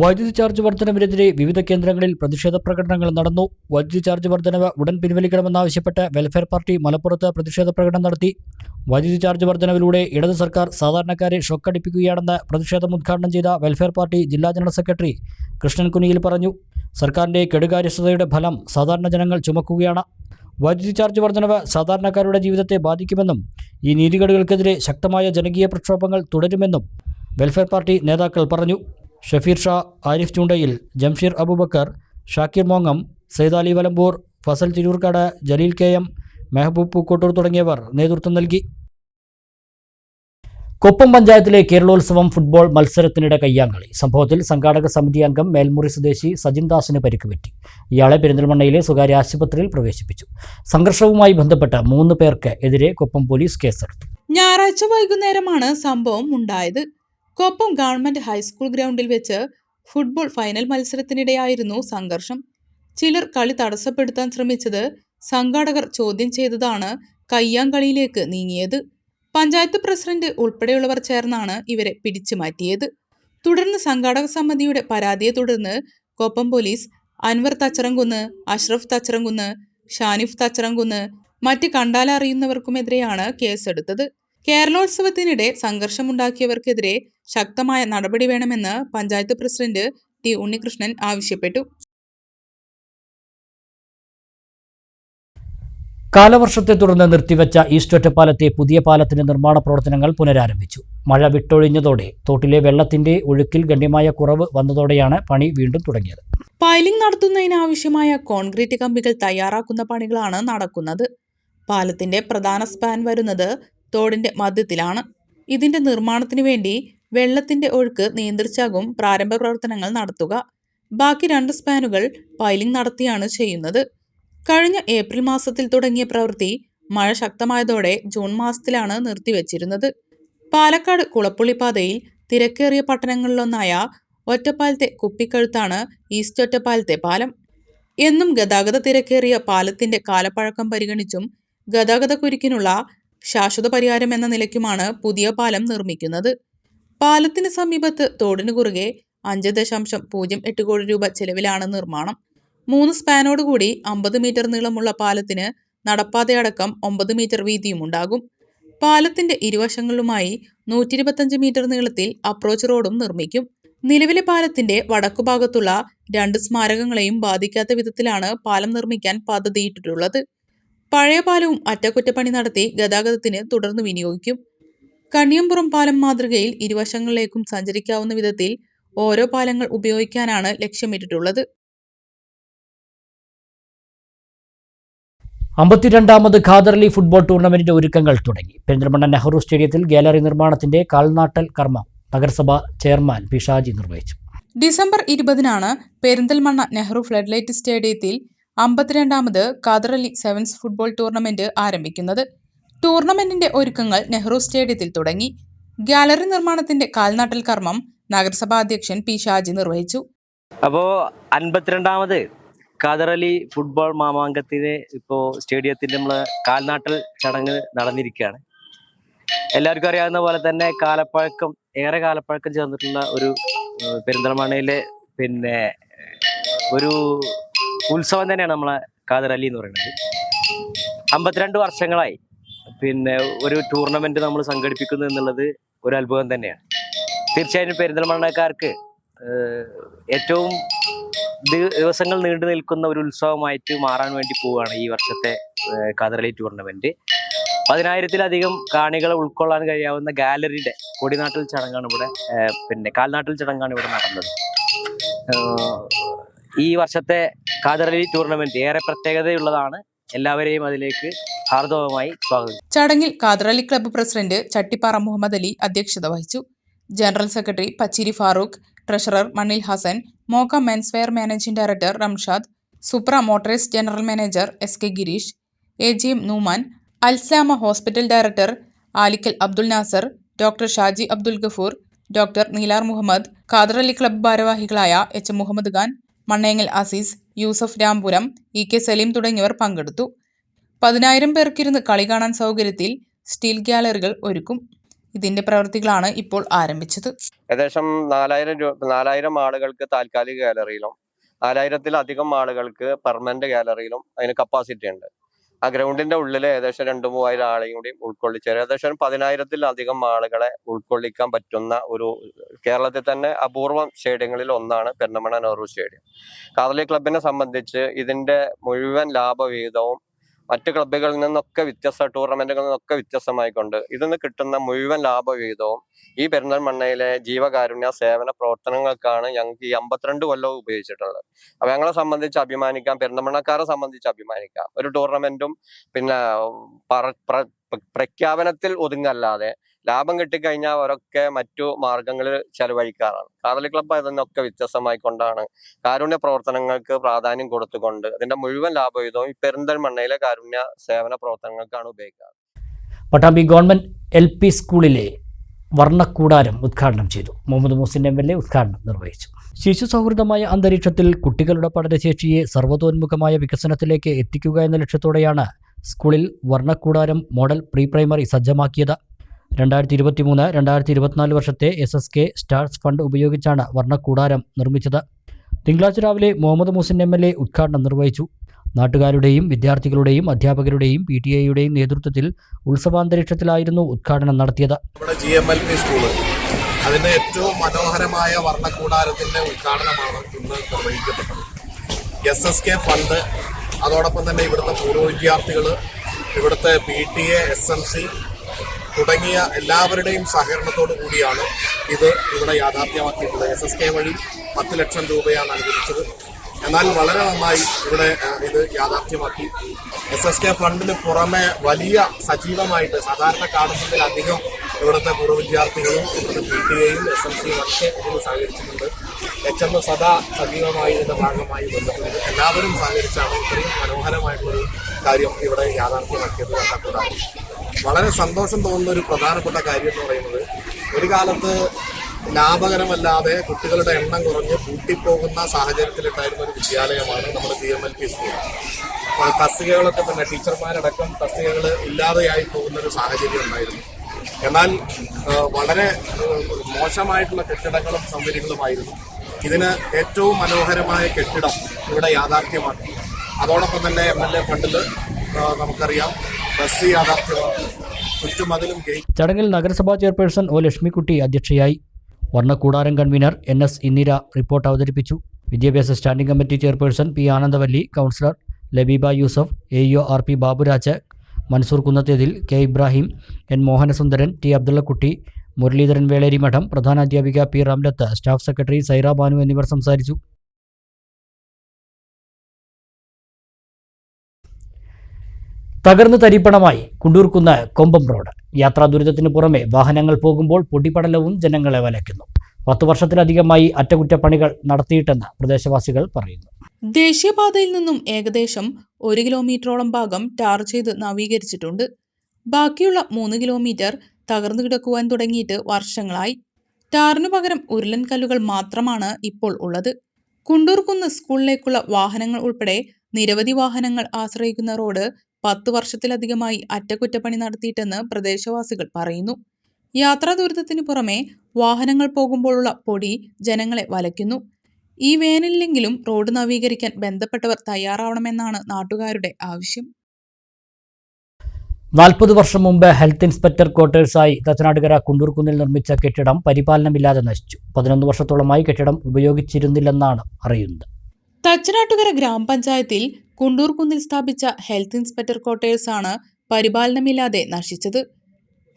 വൈദ്യുതി ചാർജ് വർധനവിനെതിരെ വിവിധ കേന്ദ്രങ്ങളിൽ പ്രതിഷേധ പ്രകടനങ്ങൾ നടന്നു. വൈദ്യുതി ചാർജ് വർധനവ് ഉടൻ പിൻവലിക്കണമെന്നാവശ്യപ്പെട്ട് വെൽഫെയർ പാർട്ടി മലപ്പുറത്ത് പ്രതിഷേധ പ്രകടനം നടത്തി. വൈദ്യുതി ചാർജ് വർധനവിലൂടെ ഇടത് സർക്കാർ സാധാരണക്കാരെ ഷോക്കടിപ്പിക്കുകയാണെന്ന് പ്രതിഷേധം ഉദ്ഘാടനം ചെയ്ത വെൽഫെയർ പാർട്ടി ജില്ലാ ജനറൽ സെക്രട്ടറി കൃഷ്ണൻ കുനിയിൽ പറഞ്ഞു. സർക്കാരിന്റെ കെടുകാര്യസ്ഥതയുടെ ഫലം സാധാരണ ജനങ്ങൾ ചുമക്കുകയാണ്. വൈദ്യുതി ചാർജ് വർധനവ് സാധാരണക്കാരുടെ ജീവിതത്തെ ബാധിക്കുമെന്നും ഈ നീതികേടുകൾക്കെതിരെ ശക്തമായ ജനകീയ പ്രക്ഷോഭങ്ങൾ തുടരുമെന്നും വെൽഫെയർ പാർട്ടി നേതാക്കൾ പറഞ്ഞു. ഷഫീർ ഷാ, ആരിഫ് ചൂണ്ടയിൽ, ജംഷീർ അബൂബക്കർ, ഷാക്കിർ മോങ്ങം, സൈദാലി വലമ്പൂർ, ഫസൽ തിരൂർക്കാട്, ജലീൽ KM, മെഹബൂബ് പൂക്കോട്ടൂർ തുടങ്ങിയവർ നേതൃത്വം നൽകി. കൊപ്പം പഞ്ചായത്തിലെ കേരളോത്സവം ഫുട്ബോൾ മത്സരത്തിനിടെ കയ്യാങ്കളി. സംഭവത്തിൽ സംഘാടക സമിതി അംഗം മേൽമുറി സ്വദേശി സജിൻ ദാസിന് പരിക്കുപറ്റി. ഇയാളെ പെരിന്തൽമണ്ണയിലെ സ്വകാര്യ ആശുപത്രിയിൽ പ്രവേശിപ്പിച്ചു. സംഘർഷവുമായി ബന്ധപ്പെട്ട് 3 പേർക്ക് എതിരെ കൊപ്പം പോലീസ് കേസെടുത്തു. ഞായറാഴ്ച വൈകുന്നേരമാണ് സംഭവം ഉണ്ടായത്. കൊപ്പം ഗവൺമെന്റ് ഹൈസ്കൂൾ ഗ്രൗണ്ടിൽ വെച്ച് ഫുട്ബോൾ ഫൈനൽ മത്സരത്തിനിടെയായിരുന്നു സംഘർഷം. ചിലർ കളി തടസ്സപ്പെടുത്താൻ ശ്രമിച്ചത് സംഘാടകർ ചോദ്യം ചെയ്തതാണ് കയ്യാങ്കളിയിലേക്ക് നീങ്ങിയത്. പഞ്ചായത്ത് പ്രസിഡന്റ് ഉൾപ്പെടെയുള്ളവർ ചേർന്നാണ് ഇവരെ പിടിച്ചു മാറ്റിയത്. തുടർന്ന് സംഘാടക സമിതിയുടെ പരാതിയെ തുടർന്ന് കൊപ്പം പോലീസ് അൻവർ തച്ചറംകുന്ന്, അഷ്റഫ് തച്ചറംകുന്ന്, ഷാനിഫ് തച്ചറംകുന്ന്, മറ്റ് കണ്ടാലറിയുന്നവർക്കുമെതിരെയാണ് കേസെടുത്തത്. കേരളോത്സവത്തിനിടെ സംഘർഷമുണ്ടാക്കിയവർക്കെതിരെ ശക്തമായ നടപടി വേണമെന്ന് പഞ്ചായത്ത് പ്രസിഡന്റ് ടി ഉണ്ണികൃഷ്ണൻ ആവശ്യപ്പെട്ടു. കാലവർഷത്തെ തുടർന്ന് നിർത്തിവെച്ച ഈസ്റ്റ് ഒറ്റപ്പാലത്തെ പുതിയ പാലത്തിന്റെ നിർമ്മാണ പ്രവർത്തനങ്ങൾ പുനരാരംഭിച്ചു. മഴ വിട്ടൊഴിഞ്ഞതോടെ തോട്ടിലെ വെള്ളത്തിന്റെ ഒഴുക്കിൽ ഗണ്യമായ കുറവ് വന്നതോടെയാണ് പണി വീണ്ടും തുടങ്ങിയത്. പൈലിംഗ് നടത്തുന്നതിനാവശ്യമായ കോൺക്രീറ്റ് കമ്പികൾ തയ്യാറാക്കുന്ന പണികളാണ് നടക്കുന്നത്. പാലത്തിന്റെ പ്രധാന സ്പാൻ വരുന്നത് തോടിന്റെ മധ്യത്തിലാണ്. ഇതിന്റെ നിർമ്മാണത്തിനു വേണ്ടി വെള്ളത്തിന്റെ ഒഴുക്ക് നിയന്ത്രിച്ചാകും പ്രാരംഭ പ്രവർത്തനങ്ങൾ നടത്തുക. ബാക്കി 2 സ്പാനുകൾ പൈലിംഗ് നടത്തിയാണ് ചെയ്യുന്നത്. കഴിഞ്ഞ ഏപ്രിൽ മാസത്തിൽ തുടങ്ങിയ പ്രവൃത്തി മഴ ശക്തമായതോടെ ജൂൺ മാസത്തിലാണ് നിർത്തിവെച്ചിരുന്നത്. പാലക്കാട് കുളപ്പുള്ളി പാതയിൽ തിരക്കേറിയ പട്ടണങ്ങളിലൊന്നായ ഒറ്റപ്പാലത്തെ കുപ്പിക്കഴുത്താണ് ഈസ്റ്റ് ഒറ്റപ്പാലത്തെ പാലം. എന്നും ഗതാഗത തിരക്കേറിയ പാലത്തിന്റെ കാലപ്പഴക്കം പരിഗണിച്ചും ഗതാഗതക്കുരുക്കിനുള്ള ശാശ്വത പരിഹാരം എന്ന നിലയ്ക്കുമാണ് പുതിയ പാലം നിർമ്മിക്കുന്നത്. പാലത്തിന് സമീപത്ത് തോടിനു കുറുകെ 5.08 കോടി രൂപ ചെലവിലാണ് നിർമ്മാണം. 3 സ്പാനോടുകൂടി 50 മീറ്റർ നീളമുള്ള പാലത്തിന് നടപ്പാതയടക്കം 9 മീറ്റർ വീതിയുമുണ്ടാകും. പാലത്തിന്റെ ഇരുവശങ്ങളിലുമായി 125 മീറ്റർ നീളത്തിൽ അപ്രോച്ച് റോഡും നിർമ്മിക്കും. നിലവിലെ പാലത്തിന്റെ വടക്കുഭാഗത്തുള്ള 2 സ്മാരകങ്ങളെയും ബാധിക്കാത്ത വിധത്തിലാണ് പാലം നിർമ്മിക്കാൻ പദ്ധതിയിട്ടിട്ടുള്ളത്. പഴയ പാലവും അറ്റകുറ്റപ്പണി നടത്തി ഗതാഗതത്തിന് തുടർന്ന് വിനിയോഗിക്കും. കണിയമ്പുറം പാലം മാതൃകയിൽ ഇരുവശങ്ങളിലേക്കും സഞ്ചരിക്കാവുന്ന വിധത്തിൽ ഓരോ പാലങ്ങൾ ഉപയോഗിക്കാനാണ് ലക്ഷ്യമിട്ടിട്ടുള്ളത്. 52ാമത് ഖാദർ അലി ഫുട്ബോൾ ടൂർണമെന്റിന്റെ ഒരുക്കങ്ങൾ തുടങ്ങി. പെരിന്തൽമണ്ണ നെഹ്റു സ്റ്റേഡിയത്തിൽ ഗാലറി നിർമ്മാണത്തിന്റെ കാൽനാട്ടൽ കർമ്മം നഗരസഭ ചെയർമാൻ പി ഷാജി നിർവഹിച്ചു. ഡിസംബർ 20-നാണ് പെരിന്തൽമണ്ണ നെഹ്റു ഫ്ലഡ്ലൈറ്റ് സ്റ്റേഡിയത്തിൽ 52ാമത് Khader Ali sevens football tournament ആരംഭിക്കുന്നത്. ടൂർണമെന്റിന്റെ ഒരുക്കങ്ങൾ നെഹ്റു സ്റ്റേഡിയത്തിൽ തുടങ്ങി. ഗാലറി നിർമ്മാണത്തിന്റെ കാൽനാട്ടൽ കർമ്മം നഗരസഭാ അധ്യക്ഷൻ പി ഷാജി നിർവഹിച്ചു. അപ്പോൾ 52ാമത് ഖാദർ അലി ഫുട്ബോൾ മാമാങ്കത്തിന് ഇപ്പോൾ സ്റ്റേഡിയത്തിൽ നമ്മൾ കാൽനാട്ടൽ ചടങ്ങ് നടന്നിരിക്കുകയാണ്. എല്ലാവർക്കും അറിയാവുന്ന പോലെ തന്നെ ഏറെ കാലപ്പഴക്കം ചേർന്നിട്ടുള്ള ഒരു പെരിന്തൽമണ്ണയിലെ ഒരു ഉത്സവം തന്നെയാണ് നമ്മളെ ഖാദർ അലി എന്ന് പറയുന്നത്. 52 വർഷങ്ങളായി ഒരു ടൂർണമെന്റ് നമ്മൾ സംഘടിപ്പിക്കുന്നു എന്നുള്ളത് ഒരു അത്ഭുതം തന്നെയാണ്. തീർച്ചയായും പെരിന്തൽമണ്ണക്കാർക്ക് ഏറ്റവും ദിവസങ്ങൾ നീണ്ടു നിൽക്കുന്ന ഒരു ഉത്സവമായിട്ട് മാറാൻ വേണ്ടി പോവുകയാണ് ഈ വർഷത്തെ ഖാദർ അലി ടൂർണമെന്റ്. 10,000-ലധികം കാണികളെ ഉൾക്കൊള്ളാൻ കഴിയാവുന്ന ഗാലറിയുടെ കൊടിനാട്ടൽ ചടങ്ങാണ് ഇവിടെ കാൽനാട്ടൽ ചടങ്ങാണ് ഇവിടെ നടന്നത്. ഈ വർഷത്തെ ഖാദർ അലി ടൂർണമെന്റ് ഏറെ പ്രത്യേകതയുള്ളതാണ്. എല്ലാവരെയും അതിലേക്ക് ഹാർദവമായി സ്വാഗതം. ചടങ്ങിൽ ഖാദർ അലി ക്ലബ്ബ് പ്രസിഡന്റ് ചട്ടിപ്പാറ മുഹമ്മദ് അലി അധ്യക്ഷത വഹിച്ചു. General secretary Pachiri Farooq, treasurer Mannil Hasan, Mokka men's wear managing director Ramshad, Supra motors general manager SK Girish, AGM Nooman, Alsalama hospital director Alikkal Abdul Nasar, doctor Shaji Abdul Gafoor, doctor Neelar Muhammad, Khader Ali club ഭാരവാഹികളായ H മുഹമ്മദ് ഖാൻ, മണ്ണേങ്ങൽ അസീസ്, യൂസഫ് രാംപുരം, EK സലീം തുടങ്ങിയവർ പങ്കെടുത്തു. 10,000 പേർക്കിരുന്ന് കളി കാണാൻ സൗകര്യത്തിൽ സ്റ്റീൽ ഗാലറികൾ ഒരുക്കും. ഇതിന്റെ പ്രവൃത്തികളാണ് ഇപ്പോൾ ആരംഭിച്ചത്. ഏകദേശം 4,000 ആളുകൾക്ക് താൽക്കാലിക ഗാലറിയിലും 4,000-ലധികം ആളുകൾക്ക് പെർമനന്റ് ഗാലറിയിലും അതിന് കപ്പാസിറ്റി ഉണ്ട്. ആ ഗ്രൗണ്ടിന്റെ ഉള്ളിൽ ഏകദേശം 2,000-3,000 ആളെയും കൂടി ഉൾക്കൊള്ളിച്ച് ഏകദേശം 10,000-ലധികം ആളുകളെ ഉൾക്കൊള്ളിക്കാൻ പറ്റുന്ന ഒരു കേരളത്തിൽ തന്നെ അപൂർവം സ്റ്റേഡിയങ്ങളിൽ ഒന്നാണ് പെരിന്തൽമണ്ണ നെഹ്റു സ്റ്റേഡിയം. ഖാദർ അലി ക്ലബിനെ സംബന്ധിച്ച് ഇതിന്റെ മുഴുവൻ ലാഭവിഹിതവും മറ്റ് ക്ലബ്ബുകളിൽ നിന്നൊക്കെ ടൂർണമെന്റുകളിൽ നിന്നൊക്കെ വ്യത്യസ്തമായിക്കൊണ്ട് ഇതിൽ കിട്ടുന്ന മുഴുവൻ ലാഭവിഹിതവും ഈ പെരിന്തൽമണ്ണയിലെ ജീവകാരുണ്യ സേവന പ്രവർത്തനങ്ങൾക്കാണ് ഞങ്ങൾക്ക് ഈ 52 കൊല്ലവും ഉപയോഗിച്ചിട്ടുള്ളത്. അപ്പൊ ഞങ്ങളെ സംബന്ധിച്ച് അഭിമാനിക്കാം, പെരിന്തൽമണ്ണക്കാരെ സംബന്ധിച്ച് അഭിമാനിക്കാം. ഒരു ടൂർണമെന്റും പ്രഖ്യാപനത്തിൽ ഒതുങ്ങല്ലാതെ ലാഭം കിട്ടിക്കഴിഞ്ഞാൽ അവരൊക്കെ മറ്റു മാർഗങ്ങളിൽ ചെലവഴിക്കാറാണ്. ഖാദർ അലി ക്ലബ്ബ് അതിനൊക്കെ വ്യത്യസ്തമായിക്കൊണ്ടാണ് കാരുണ്യ പ്രവർത്തനങ്ങൾക്ക് പ്രാധാന്യം കൊടുത്തുകൊണ്ട് അതിന്റെ മുഴുവൻ ലാഭവിഹിതവും ഈ പെരിന്തൽമണ്ണയിലെ കാരുണ്യ സേവന പ്രവർത്തനങ്ങൾക്കാണ് ഉപയോഗിക്കാറ്. പട്ടാമ്പി ഗവൺമെന്റ് LP സ്കൂളിലെ വർണ്ണക്കൂടാരം ഉദ്ഘാടനം ചെയ്തു. മുഹമ്മദ് മുഹസിൻ MLA ഉദ്ഘാടനം നിർവഹിച്ചു. ശിശു സൗഹൃദമായ അന്തരീക്ഷത്തിൽ കുട്ടികളുടെ പഠനശേഷിയെ സർവ്വതോന്മുഖമായ വികസനത്തിലേക്ക് എത്തിക്കുക എന്ന ലക്ഷ്യത്തോടെയാണ് സ്കൂളിൽ വർണ്ണക്കൂടാരം മോഡൽ പ്രീ പ്രൈമറി സജ്ജമാക്കിയത്. 2023-2024 വർഷത്തെ SSK സ്റ്റാർസ് ഫണ്ട് ഉപയോഗിച്ചാണ് വർണ്ണക്കൂടാരം നിർമ്മിച്ചത്. തിങ്കളാഴ്ച രാവിലെ മുഹമ്മദ് മുഹസിൻ MLA ഉദ്ഘാടനം നിർവഹിച്ചു. നാട്ടുകാരുടെയും വിദ്യാർത്ഥികളുടെയും അധ്യാപകരുടെയും PTA-യുടെയും നേതൃത്വത്തിൽ ഉത്സവാന്തരീക്ഷത്തിലായിരുന്നു ഉദ്ഘാടനം നടത്തിയത്. നമ്മുടെ GMLP സ്കൂള് അതിൻ്റെ ഏറ്റവും മനോഹരമായ വർണ്ണക്കൂടാരത്തിൻ്റെ ഉദ്ഘാടനമാണ് ഇന്ന് നിർവഹിക്കപ്പെട്ടത്. SSK ഫണ്ട്, അതോടൊപ്പം തന്നെ ഇവിടുത്തെ പൂർവ്വ വിദ്യാർത്ഥികൾ, ഇവിടുത്തെ PTA, SMC തുടങ്ങിയ എല്ലാവരുടെയും സഹകരണത്തോടു കൂടിയാണ് ഇത് ഇവിടെ യാഥാർത്ഥ്യമാക്കിയിട്ടുള്ളത്. SSK വഴി 10 ലക്ഷം രൂപയാണ് അനുവദിച്ചത്. എന്നാൽ വളരെ നന്നായി ഇവിടെ ഇത് യാഥാർത്ഥ്യമാക്കി. SSK ഫണ്ടിന് പുറമെ വലിയ സജീവമായിട്ട് സാധാരണ കാണുന്നതിലധികം ഇവിടുത്തെ പൂർവ്വ വിദ്യാർത്ഥികളും ഇവിടുത്തെ PTA-യും SMC-യും ഒക്കെ ഇതിന് സഹകരിച്ചിട്ടുണ്ട്. HM സദാ സജീവമായി ഇതിൻ്റെ ഭാഗമായി വന്നിട്ടുണ്ട്. എല്ലാവരും സഹകരിച്ചാണ് ഇത്രയും മനോഹരമായിട്ടുള്ളൊരു കാര്യം ഇവിടെ യാഥാർത്ഥ്യമാക്കിയത്. കൂടാതെ വളരെ സന്തോഷം തോന്നുന്ന ഒരു പ്രധാനപ്പെട്ട കാര്യം എന്ന് പറയുന്നത്, ഒരു കാലത്ത് ലാഭകരമല്ലാതെ കുട്ടികളുടെ എണ്ണം കുറഞ്ഞ് പൂട്ടിപ്പോകുന്ന സാഹചര്യത്തിലുണ്ടായിരുന്ന ഒരു വിദ്യാലയമാണ് നമ്മുടെ GMLP സ്കൂൾ. തസ്തികകളൊക്കെ തന്നെ ടീച്ചർമാരടക്കം തസ്തികകൾ ഇല്ലാതെയായി പോകുന്ന ഒരു സാഹചര്യം ഉണ്ടായിരുന്നു. എന്നാൽ വളരെ മോശമായിട്ടുള്ള കെട്ടിടങ്ങളും സൗകര്യങ്ങളുമായിരുന്നു. ഇതിന് ഏറ്റവും മനോഹരമായ കെട്ടിടം ഇവിടെ യാഥാർത്ഥ്യമാക്കി. അതോടൊപ്പം തന്നെ MLA ഫണ്ടിൽ നമുക്കറിയാം ബസ് യാഥാർത്ഥ്യമാക്കി. ചുറ്റുമതിലും ചടങ്ങിൽ നഗരസഭാ ചെയർപേഴ്സൺ O. ലക്ഷ്മിക്കുട്ടി അധ്യക്ഷയായി. Varnakkoodaram convener NS Indira report അവതരിപ്പിച്ചു. വിദ്യാഭ്യാസ standing committee chairperson P. Anandavalli, councillor Labeeba Yusuf, AEO RP Baburaj, Mansoor Kunnathethil, K. Ibrahim, N. Mohanasundaran, T. Abdullakutty, Muraleedharan Veleerimadam, പ്രധാനാധ്യാപിക P. Ramlath, staff secretary Saira Banu എന്നിവർ സംസാരിച്ചു. തകർന്ന് തരിപ്പണമായി കുണ്ടൂർക്കുന്ന് കൊമ്പം റോഡ്. യാത്രാ ദുരിതത്തിന് പുറമെ വാഹനങ്ങൾ പോകുമ്പോൾ പൊടിപടലവും ജനങ്ങളെ വലയ്ക്കുന്നു. 10 വർഷത്തിലധികമായി അറ്റകുറ്റപ്പണികൾ നടത്തിയിട്ടെന്ന് പ്രദേശവാസികൾ പറയുന്നു. ദേശീയപാതയിൽ നിന്നും ഏകദേശം 1 കിലോമീറ്ററോളം ഭാഗം ടാർ ചെയ്ത് നവീകരിച്ചിട്ടുണ്ട്. ബാക്കിയുള്ള 3 കിലോമീറ്റർ തകർന്നു കിടക്കുവാൻ തുടങ്ങിയിട്ട് വർഷങ്ങളായി. ടാറിനു പകരം ഉരുളൻ കല്ലുകൾ മാത്രമാണ് ഇപ്പോൾ ഉള്ളത്. കുണ്ടൂർക്കുന്ന് സ്കൂളിലേക്കുള്ള വാഹനങ്ങൾ ഉൾപ്പെടെ നിരവധി വാഹനങ്ങൾ ആശ്രയിക്കുന്ന റോഡ് 10 വർഷത്തിലധികമായി അറ്റകുറ്റപ്പണി നടത്തിയിട്ടെന്ന് പ്രദേശവാസികൾ പറയുന്നു. യാത്രാ ദുരിതത്തിന് പുറമെ വാഹനങ്ങൾ പോകുമ്പോഴുള്ള പൊടി ജനങ്ങളെ വലയ്ക്കുന്നു. ഈ വേനലിലെങ്കിലും റോഡ് നവീകരിക്കാൻ ബന്ധപ്പെട്ടവർ തയ്യാറാവണമെന്നാണ് നാട്ടുകാരുടെ ആവശ്യം. 40 വർഷം മുമ്പ് ഹെൽത്ത് ഇൻസ്പെക്ടർ ക്വാർട്ടേഴ്സായി തച്ചനാട്ടുകര കുണ്ടൂർക്കുന്നിൽ നിർമ്മിച്ച കെട്ടിടം പരിപാലനമില്ലാതെ നശിച്ചു. 11 വർഷത്തോളമായി കെട്ടിടം ഉപയോഗിച്ചിരുന്നില്ലെന്നാണ് അറിയുന്നത്. തച്ചനാട്ടുകര ഗ്രാമപഞ്ചായത്തിൽ കുണ്ടൂർക്കുന്നിൽ സ്ഥാപിച്ച ഹെൽത്ത് ഇൻസ്പെക്ടർ ക്വാർട്ടേഴ്സാണ് പരിപാലനമില്ലാതെ നശിച്ചത്.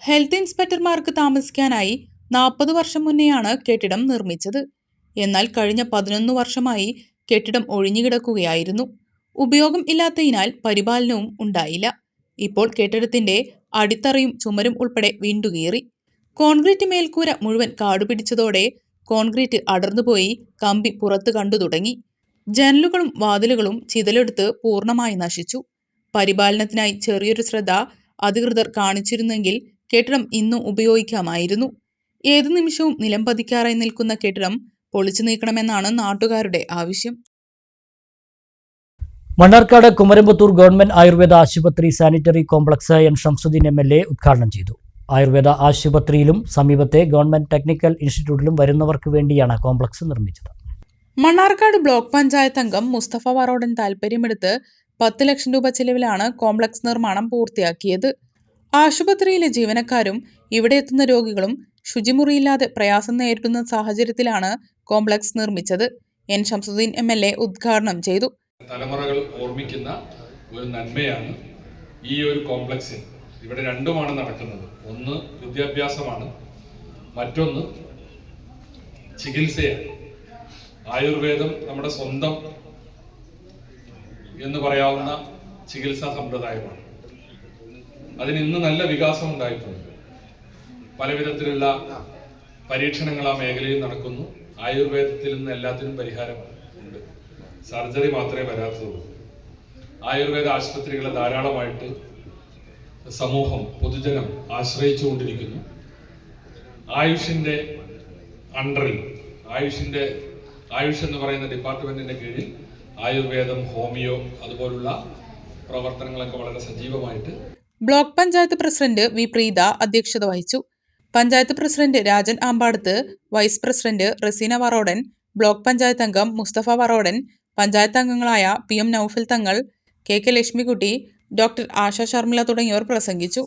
ഹെൽത്ത് ഇൻസ്പെക്ടർമാർക്ക് താമസിക്കാനായി 40 വർഷം മുന്നെയാണ് കെട്ടിടം നിർമ്മിച്ചത്. എന്നാൽ കഴിഞ്ഞ 11 വർഷമായി കെട്ടിടം ഒഴിഞ്ഞുകിടക്കുകയായിരുന്നു. ഉപയോഗം ഇല്ലാത്തതിനാൽ പരിപാലനവും ഉണ്ടായില്ല. ഇപ്പോൾ കെട്ടിടത്തിന്റെ അടിത്തറയും ചുമരും ഉൾപ്പെടെ വിണ്ടുകീറി. കോൺക്രീറ്റ് മേൽക്കൂര മുഴുവൻ കാടുപിടിച്ചതോടെ കോൺക്രീറ്റ് അടർന്നുപോയി കമ്പി പുറത്ത് കണ്ടു തുടങ്ങി. ജനലുകളും വാതിലുകളും ചിതലെടുത്ത് പൂർണ്ണമായി നശിച്ചു. പരിപാലനത്തിനായി ചെറിയൊരു ശ്രദ്ധ അധികൃതർ കാണിച്ചിരുന്നെങ്കിൽ കെട്ടിടം ഇന്നും ഉപയോഗിക്കാമായിരുന്നു. ഏതു നിമിഷവും നിലം പതിക്കാറായി നിൽക്കുന്ന കെട്ടിടം പൊളിച്ചു നീക്കണമെന്നാണ് നാട്ടുകാരുടെ ആവശ്യം. മണ്ണാർക്കാട് കുമരമ്പത്തൂർ ഗവൺമെന്റ് ആയുർവേദ ആശുപത്രി sanitary complex N. Shamsudheen MLA ഉദ്ഘാടനം ചെയ്തു. ആയുർവേദ ആശുപത്രിയിലും സമീപത്തെ ഗവൺമെന്റ് ടെക്നിക്കൽ ഇൻസ്റ്റിറ്റ്യൂട്ടിലും വരുന്നവർക്ക് വേണ്ടിയാണ് കോംപ്ലക്സ് നിർമ്മിച്ചത്. മണ്ണാർക്കാട് ബ്ലോക്ക് പഞ്ചായത്ത് അംഗം മുസ്തഫ വറോഡൻ താൽപര്യമെടുത്ത് 10 ലക്ഷം രൂപ ചെലവിലാണ് കോംപ്ലക്സ് നിർമ്മാണം പൂർത്തിയാക്കിയത്. ആശുപത്രിയിലെ ജീവനക്കാരും ഇവിടെ എത്തുന്ന രോഗികളും ശുചിമുറിയില്ലാതെ പ്രയാസം നേരിടുന്ന സാഹചര്യത്തിലാണ് കോംപ്ലക്സ് നിർമ്മിച്ചത്. N. ഷംസുദ്ദീൻ MLA ഉദ്ഘാടനം ചെയ്തു. തലമുറകൾ ഓർമ്മിക്കുന്ന ഒരു നന്മയാണ് ഈ ഒരു കോംപ്ലക്സിൽ. ഇവിടെ രണ്ടുമാണ് നടക്കുന്നത്. ഒന്ന് വിദ്യാഭ്യാസമാണ്, മറ്റൊന്ന് ചികിത്സയാണ്. ആയുർവേദം നമ്മുടെ സ്വന്തം എന്ന് പറയാവുന്ന ചികിത്സാ സമ്പ്രദായമാണ്. അതിന് ഇന്ന് നല്ല വികാസം ഉണ്ടായിട്ടുണ്ട്. പല വിധത്തിലുള്ള പരീക്ഷണങ്ങൾ ആ മേഖലയിൽ നടക്കുന്നു. ആയുർവേദത്തിൽ നിന്ന് എല്ലാത്തിനും പരിഹാരമുണ്ട്. സർജറി മാത്രമേ വരാത്തതുള്ളൂ. ആയുർവേദ ആശുപത്രികളെ ധാരാളമായിട്ട് സമൂഹം, പൊതുജനം ആശ്രയിച്ചുകൊണ്ടിരിക്കുന്നു. ആയുഷിന്റെ അണ്ടറിൽ ആയുഷ് എന്ന് പറയുന്ന ഡിപ്പാർട്ട്മെന്റിന്റെ കീഴിൽ ആയുർവേദം, ഹോമിയോ അതുപോലുള്ള പ്രവർത്തനങ്ങളൊക്കെ വളരെ സജീവമായിട്ട്. Block panchayat president V. Preetha അധ്യക്ഷത വഹിച്ചു. Panchayat president Rajan Ambadath, vice president Raseena Varodan, block panchayat അംഗം മുസ്തഫ വറോഡൻ, പഞ്ചായത്ത് അംഗങ്ങളായ PM Naufal Thangal, KK Lakshmikutty, doctor Asha Sharmila തുടങ്ങിയവർ പ്രസംഗിച്ചു.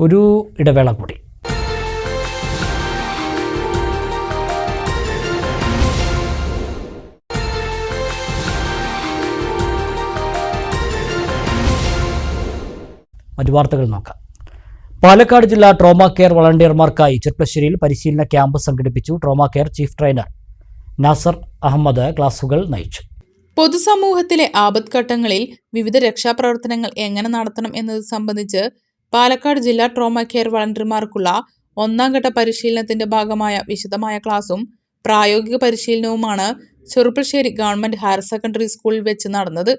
ഒരു ഇടവേള കൂടി. മറ്റു വാർത്തകൾ നോക്കാം. പാലക്കാട് ജില്ലാ ട്രോമ കെയർ വളണ്ടിയർമാർക്കായി ചെർപ്പശ്ശേരിയിൽ പരിശീലന ക്യാമ്പ് സംഘടിപ്പിച്ചു. Trauma care chief trainer Nasar Ahammed ക്ലാസുകൾ നയിച്ചു. പൊതുസമൂഹത്തിലെ ആപത്ഘട്ടങ്ങളിൽ വിവിധ രക്ഷാപ്രവർത്തനങ്ങൾ എങ്ങനെ നടത്തണം എന്നത് സംബന്ധിച്ച് പാലക്കാട് ജില്ലാ ട്രോമ കെയർ വളണ്ടിയർമാർക്കുള്ള 1ാം ഘട്ട പരിശീലനത്തിന്റെ ഭാഗമായ വിശദമായ ക്ലാസും പ്രായോഗിക പരിശീലനവുമാണ് ചെറുപ്പശ്ശേരി ഗവൺമെന്റ് ഹയർ സെക്കൻഡറി സ്കൂളിൽ വെച്ച് നടന്നത്.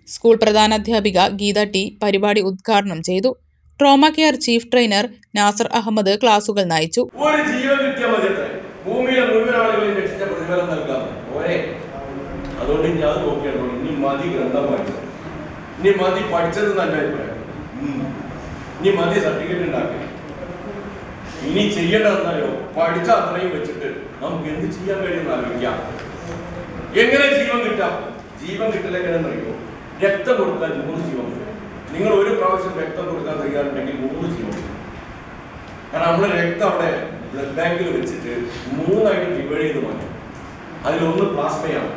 സ്കൂൾ പ്രധാനാധ്യാപിക ഗീത ടി പരിപാടി ഉദ്ഘാടനം ചെയ്തു. Trauma care chief trainer Nasar Ahammed ക്ലാസുകൾ നയിച്ചു. ഒരു ജീവൻ കിട്ടിയാൽ മതി, ഭൂമിയിലെ മുഴുവൻ ആളുകളെയും രക്ഷിച്ച പ്രതിഫലം നൽകാം. അതുകൊണ്ട് ഞാൻ നോക്കിയാണോ ഇനി മതി ഗ്രന്ഥം വായിച്ചത്, ഇനി മതി പഠിച്ചത് നല്ല അഭിപ്രായം, ഇനി മതി സർട്ടിഫിക്കറ്റ് ഉണ്ടാക്കി, ഇനി ചെയ്യേണ്ടതെന്നായോ പഠിച്ച അത്രയും വെച്ചിട്ട് നമുക്ക് എന്ത് ചെയ്യാൻ കഴിയുമെന്ന് ആലോചിക്കാം. എങ്ങനെ ജീവൻ കിട്ടാം? ജീവൻ കിട്ടില്ല എങ്ങനെയെന്നറിയോ? രക്തം കൊടുത്താൽ 3 ജീവൻ കിട്ടും. നിങ്ങൾ ഒരു പ്രാവശ്യം രക്തം കൊടുക്കാൻ തയ്യാറുണ്ടെങ്കിൽ 3 ജീവൻ കിട്ടും. കാരണം നമ്മൾ രക്തം അവിടെ ബ്ലഡ് ബാങ്കിൽ വെച്ചിട്ട് 3ആയിട്ട് ഡിവൈഡ് ചെയ്ത് മാറ്റും. അതിലൊന്ന് പ്ലാസ്മയാണ്,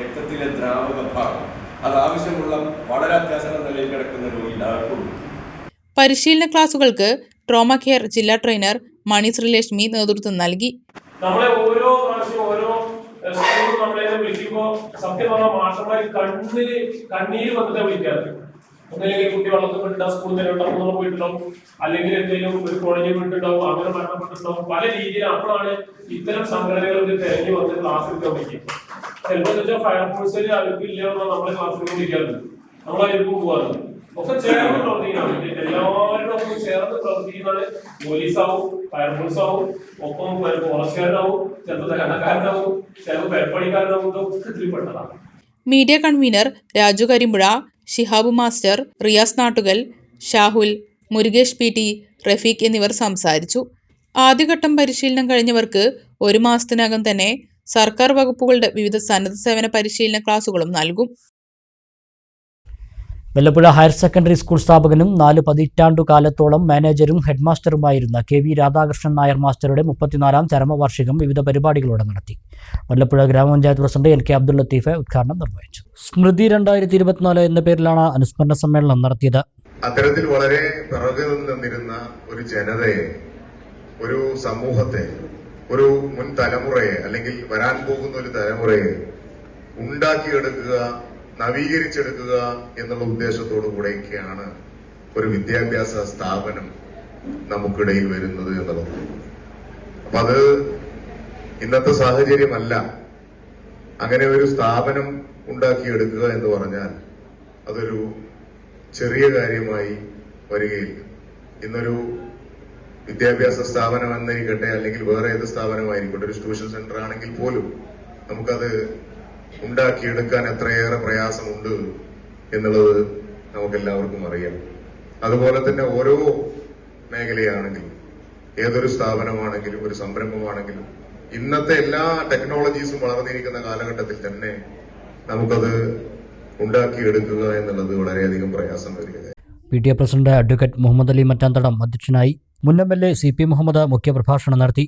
രക്തത്തിലെ ദ്രാവക ഭാഗം. അത് ആവശ്യമുള്ള വളരെ അത്യാവശ്യ നിലയിൽ കിടക്കുന്ന രോഗിയിൽ ആർക്കും. പരിശീലന ക്ലാസുകൾക്ക് ട്രോമ കെയർ ജില്ലാ ട്രെയിനർ മണി ശ്രീലക്ഷ്മി നേതൃത്വം നൽകി. നമ്മളെ ഓരോ പ്രാവശ്യം ഓരോ സ്കൂളിൽ നമ്മളെ വിളിക്കുമ്പോൾ സത്യം പറഞ്ഞാൽ മാഷന്മാർ കണ്ണീര് വന്നിട്ട് വിളിക്കാറ്. ഒന്നല്ലെങ്കിൽ കുട്ടി വെള്ളത്തിൽ പോയിട്ടുണ്ടാവും, സ്കൂളിൽ നിന്നുണ്ടാവും, പോയിട്ടുണ്ടാവും, അല്ലെങ്കിൽ എന്തെങ്കിലും ഒരു കോളേജിൽ പോയിട്ടുണ്ടാവും, അങ്ങനെ മരണപ്പെട്ടിട്ടുണ്ടാവും. പല രീതിയിൽ അപ്പോഴാണ് ഇത്തരം സംഘടനകൾക്ക് തിരഞ്ഞു വന്ന് ക്ലാസ് എടുക്കാൻ പറ്റും. ചിലപ്പോൾ വെച്ചാൽ ഫയർഫോഴ്സിൽ അവർക്ക് ഇല്ല നമ്മളെ ക്ലാസ്സിൽ വിളിക്കാറുണ്ട്, നമ്മളായിരിക്കും പോകാറുണ്ട്. ഒക്കെ ചേർന്ന് പ്രവർത്തിക്കുന്നതാണ്, എല്ലാവരും ഒപ്പം ചേർന്ന് പ്രവർത്തിക്കുന്നതാണ്. പോലീസാവും, ഫയർഫോഴ്സ് ആവും, ഒപ്പം ഫോറസ്റ്റുകാരനാവും, ചിലപ്പോൾ ദഹനക്കാരനാവും, ചിലപ്പോൾ പെരപ്പണിക്കാരനാവും. ഇതൊക്കെ ഇതിൽപ്പെട്ടതാണ്. Media convener Raju Karimpuzha, Shihab master, Riyas Nattukal, Shahul, Murukesh PT, Rafeeq എന്നിവർ സംസാരിച്ചു. ആദ്യഘട്ടം പരിശീലനം കഴിഞ്ഞവർക്ക് 1 മാസത്തിനകം തന്നെ സർക്കാർ വകുപ്പുകളുടെ വിവിധ സന്നദ്ധ സേവന പരിശീലന ക്ലാസുകളും നൽകും. വെല്ലപ്പുഴ ഹയർ സെക്കൻഡറി സ്കൂൾ സ്ഥാപകനും 4 പതിറ്റാണ്ടുകാലത്തോളം മാനേജരും ഹെഡ്മാസ്റ്ററുമായിരുന്ന KV രാധാകൃഷ്ണൻ നായർ മാസ്റ്ററുടെ 34ാം ചരമവാർഷികം വിവിധ പരിപാടികളോടെ നടത്തി. വല്ലപ്പുഴ ഗ്രാമപഞ്ചായത്ത് പ്രസിഡന്റ് NK അബ്ദുൽ ലത്തീഫ് ഉദ്ഘാടനം നിർവഹിച്ചു. സ്മൃതി 2024 എന്ന പേരിലാണ് അനുസ്മരണ സമ്മേളനം നടത്തിയത്. അത്തരത്തിൽ വളരെ പിറകിൽ നിന്നിരുന്ന ഒരു ജനതയെ, ഒരു സമൂഹത്തെ, ഒരു മുൻ തലമുറയെ അല്ലെങ്കിൽ വരാൻ പോകുന്ന ഒരു തലമുറയെ ഉണ്ടാക്കിയെടുക്കുക, നവീകരിച്ചെടുക്കുക എന്നുള്ള ഉദ്ദേശത്തോടു കൂടെയൊക്കെയാണ് ഒരു വിദ്യാഭ്യാസ സ്ഥാപനം നമുക്കിടയിൽ വരുന്നത് എന്നുള്ളത്. അപ്പൊ അത് ഇന്നത്തെ സാഹചര്യമല്ല. അങ്ങനെ ഒരു സ്ഥാപനം ഉണ്ടാക്കിയെടുക്കുക എന്ന് പറഞ്ഞാൽ അതൊരു ചെറിയ കാര്യമായി വരികയില്ല. ഇന്നൊരു വിദ്യാഭ്യാസ സ്ഥാപനം എന്നിരിക്കട്ടെ, അല്ലെങ്കിൽ വേറെ ഏത് സ്ഥാപനമായിരിക്കട്ടെ, ഒരു ട്യൂഷൻ സെന്റർ ആണെങ്കിൽ പോലും നമുക്കത് ഉണ്ടാക്കിയെടുക്കാൻ എത്രയേറെ പ്രയാസമുണ്ട് എന്നുള്ളത് നമുക്കെല്ലാവർക്കും അറിയാം. അതുപോലെ തന്നെ ഓരോ മേഖലയാണെങ്കിലും, ഏതൊരു സ്ഥാപനമാണെങ്കിലും, ഒരു സംരംഭമാണെങ്കിലും, ഇന്നത്തെ എല്ലാ ടെക്നോളജീസും വളർന്നിരിക്കുന്ന കാലഘട്ടത്തിൽ തന്നെ നമുക്കത് ഉണ്ടാക്കിയെടുക്കുക എന്നുള്ളത് വളരെയധികം പ്രയാസം വരികയാണ്. PTA president advocate Muhammad Ali Mattanthadam അധ്യക്ഷനായി. മുൻ MLA CP മുഹമ്മദ് മുഖ്യപ്രഭാഷണം നടത്തി.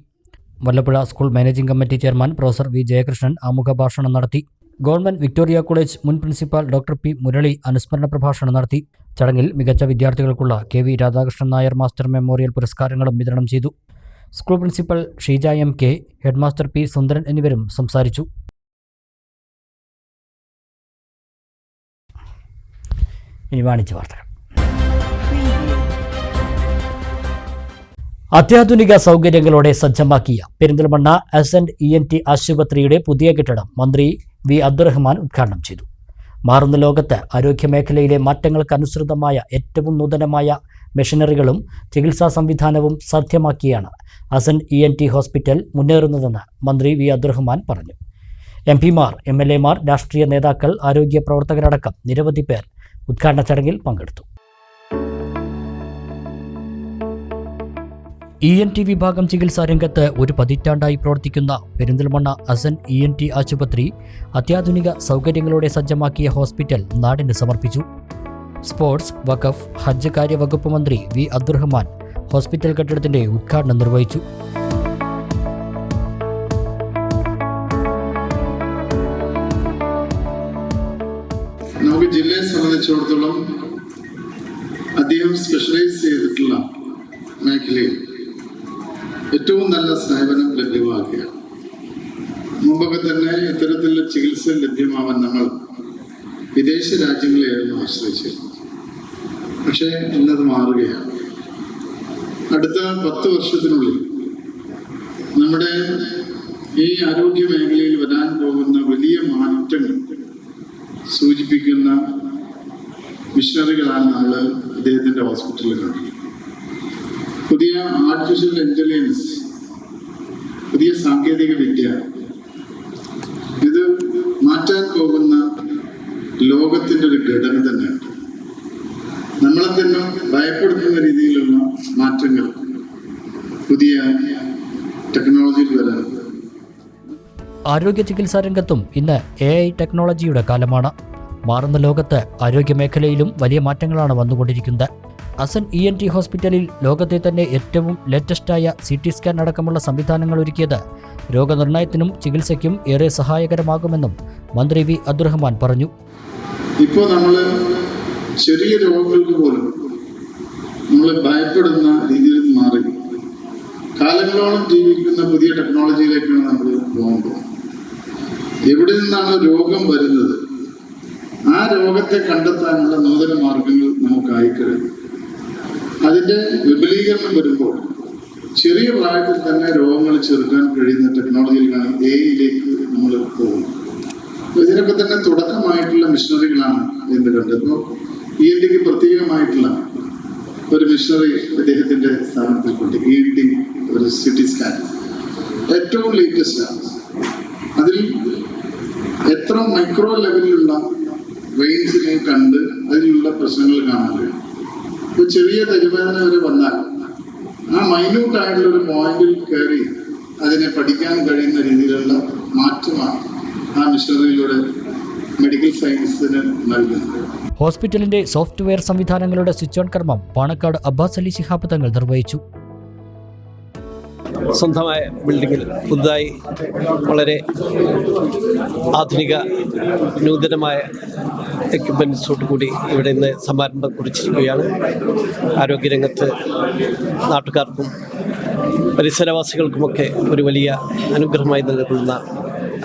Vallappuzha school managing committee chairman professor V Jayakrishnan ആമുഖ ഭാഷണം നടത്തി. ഗവൺമെന്റ് വിക്ടോറിയ കോളേജ് മുൻ പ്രിൻസിപ്പാൾ ഡോക്ടർ P മുരളി അനുസ്മരണ പ്രഭാഷണം നടത്തി. ചടങ്ങിൽ മികച്ച വിദ്യാർത്ഥികൾക്കുള്ള KV Radhakrishnan Nair master memorial പുരസ്കാരങ്ങളും വിതരണം ചെയ്തു. School principal Sheeja MK, headmaster P Sundaran എന്നിവരും സംസാരിച്ചു. ഇനി വാണിജ്യ വാർത്തകൾ. അത്യാധുനിക സൗകര്യങ്ങളോടെ സജ്ജമാക്കിയ പെരിന്തൽമണ്ണ അസന്റ് ENT ആശുപത്രിയുടെ പുതിയ കെട്ടിടം മന്ത്രി V അബ്ദുറഹ്മാൻ ഉദ്ഘാടനം ചെയ്തു. മാറുന്ന ലോകത്ത് ആരോഗ്യമേഖലയിലെ മാറ്റങ്ങൾക്കനുസൃതമായ ഏറ്റവും നൂതനമായ മെഷീനറികളും ചികിത്സാ സംവിധാനവും സാധ്യമാക്കിയാണ് അസന്റ് ENT ഹോസ്പിറ്റൽ മുന്നേറുന്നതെന്ന് മന്ത്രി V അബ്ദുറഹ്മാൻ പറഞ്ഞു. MP-മാർ, MLA-മാർ, രാഷ്ട്രീയ നേതാക്കൾ, ആരോഗ്യ പ്രവർത്തകരടക്കം നിരവധി പേർ ഉദ്ഘാടന ചടങ്ങിൽ പങ്കെടുത്തു. ENT വിഭാഗം ചികിത്സാ രംഗത്ത് ഒരു പതിറ്റാണ്ടായി പ്രവർത്തിക്കുന്ന പെരിന്തൽമണ്ണ അസൻ ENT ആശുപത്രി അത്യാധുനിക സൗകര്യങ്ങളോടെ സജ്ജമാക്കിയ ഹോസ്പിറ്റൽ നാടിന് സമർപ്പിച്ചു. സ്പോർട്സ്, വഖഫ്, ഹജ്ജ് കാര്യ വകുപ്പ് മന്ത്രി വി അബ്ദുറഹ്മാൻ ഹോസ്പിറ്റൽ കെട്ടിടത്തിന്റെ ഉദ്ഘാടനം നിർവഹിച്ചു. നമുക്ക് ജില്ലയെ സംബന്ധിച്ചിടത്തോളം അധികം സ്പെഷ്യലൈസ് ചെയ്തിട്ടുള്ള മേഖലയിൽ ഏറ്റവും നല്ല സേവനം ലഭ്യമാക്കുകയാണ്. മുമ്പൊക്കെ തന്നെ ഇത്തരത്തിലുള്ള ചികിത്സ ലഭ്യമാവാൻ നമ്മൾ വിദേശ രാജ്യങ്ങളെയായിരുന്നു ആശ്രയിച്ചിരുന്നത്. പക്ഷേ ഇന്നത് മാറുകയാണ്. അടുത്ത 10 വർഷത്തിനുള്ളിൽ നമ്മുടെ ഈ ആരോഗ്യ മേഖലയിൽ വരാൻ പോകുന്ന വലിയ മാറ്റങ്ങൾ സൂചിപ്പിക്കുന്ന മിഷനറികളാണ് നമ്മൾ അദ്ദേഹത്തിൻ്റെ ഹോസ്പിറ്റലിൽ കണ്ടത്. പുതിയ ആർട്ടിഫിഷ്യൽ ഇൻ്റലിജൻസ്, പുതിയ സാങ്കേതിക വിദ്യ, ഇത് മാറ്റാൻ പോകുന്ന ലോകത്തിൻ്റെ ഒരു ഘടന തന്നെയാണ്. നമ്മളെ തന്നെ ഭയപ്പെടുത്തുന്ന രീതിയിലുള്ള മാറ്റങ്ങൾ പുതിയ ടെക്നോളജിയിൽ വരാറുണ്ട്. ആരോഗ്യ ചികിത്സാ രംഗത്തും ഇന്ന് AI ടെക്നോളജിയുടെ കാലമാണ്. മാറുന്ന ലോകത്ത് ആരോഗ്യ മേഖലയിലും വലിയ മാറ്റങ്ങളാണ് വന്നുകൊണ്ടിരിക്കുന്നത്. അസൻ ENT ഹോസ്പിറ്റലിൽ ലോകത്തെ തന്നെ ഏറ്റവും ലേറ്റസ്റ്റായ CT സ്കാൻ അടക്കമുള്ള സംവിധാനങ്ങൾ ഒരുക്കിയത് രോഗനിർണയത്തിനും ചികിത്സയ്ക്കും ഏറെ സഹായകരമാകുമെന്നും മന്ത്രി വി അബ്ദുറഹ്മാൻ പറഞ്ഞു. ഇപ്പോൾ നമ്മൾ ചെറിയ രോഗങ്ങൾക്ക് പോലും നമ്മൾ ഭയപ്പെടുന്ന രീതിയിൽ മാറി കാലങ്ങളോളം ജീവിക്കുന്ന പുതിയ ടെക്നോളജിയിലേക്കാണ് നമ്മൾ പോകുന്നത്. എവിടെ നിന്നാണ് രോഗം വരുന്നത്, ആ രോഗത്തെ കണ്ടെത്താനുള്ള നൂതന മാർഗങ്ങൾ നമുക്കായി കഴിഞ്ഞു. അതിൻ്റെ വിപുലീകരണം വരുമ്പോൾ ചെറിയ പ്രായത്തിൽ തന്നെ രോഗങ്ങൾ ചെറുക്കാൻ കഴിയുന്ന ടെക്നോളജിയിലാണ് AIയിലേക്ക് നമ്മൾ പോകുന്നത്. ഇതിനൊക്കെ തന്നെ തുടക്കമായിട്ടുള്ള മിഷനറികളാണ് എന്ന് കണ്ടപ്പോൾ ENTക്ക് പ്രത്യേകമായിട്ടുള്ള ഒരു മിഷനറി അദ്ദേഹത്തിൻ്റെ സ്ഥാപനത്തിൽ കൊണ്ട് ENT ഒരു CT സ്കാൻ ഏറ്റവും ലേറ്റസ്റ്റ് ആണ്. അതിൽ എത്ര മൈക്രോ ലെവലിലുള്ള വെയിൻസിനെ കണ്ട് അതിലുള്ള പ്രശ്നങ്ങൾ കാണാൻ കഴിയും. ഇപ്പോൾ ചെറിയ തരിവേദന വരെ വന്നാൽ ആ മൈന്യൂട്ടായിട്ടുള്ള ഒരു പോയിന്റിൽ കയറി അതിനെ പഠിക്കാൻ കഴിയുന്ന രീതിയിലുള്ള മാറ്റമാണ് ആ മിഷനറിയിലൂടെ മെഡിക്കൽ സയൻസിന് നൽകുന്നത്. ഹോസ്പിറ്റലിന്റെ സോഫ്റ്റ്വെയർ സംവിധാനങ്ങളുടെ സ്വിച്ച് ഓൺ കർമ്മം പാണക്കാട് അബ്ബാസ് അലി ശിഹാബ് തങ്ങൾ നിർവഹിച്ചു. സ്വന്തമായ ബിൽഡിങ്ങിൽ പുതുതായി വളരെ ആധുനിക നൂതനമായ എക്യുപ്മെൻറ്റ്സോട് കൂടി ഇവിടെ ഇന്ന് സമാരംഭം കുറിച്ചിരിക്കുകയാണ്. ആരോഗ്യരംഗത്ത് നാട്ടുകാർക്കും പരിസരവാസികൾക്കുമൊക്കെ ഒരു വലിയ അനുഗ്രഹമായി നിലകൊള്ളുന്ന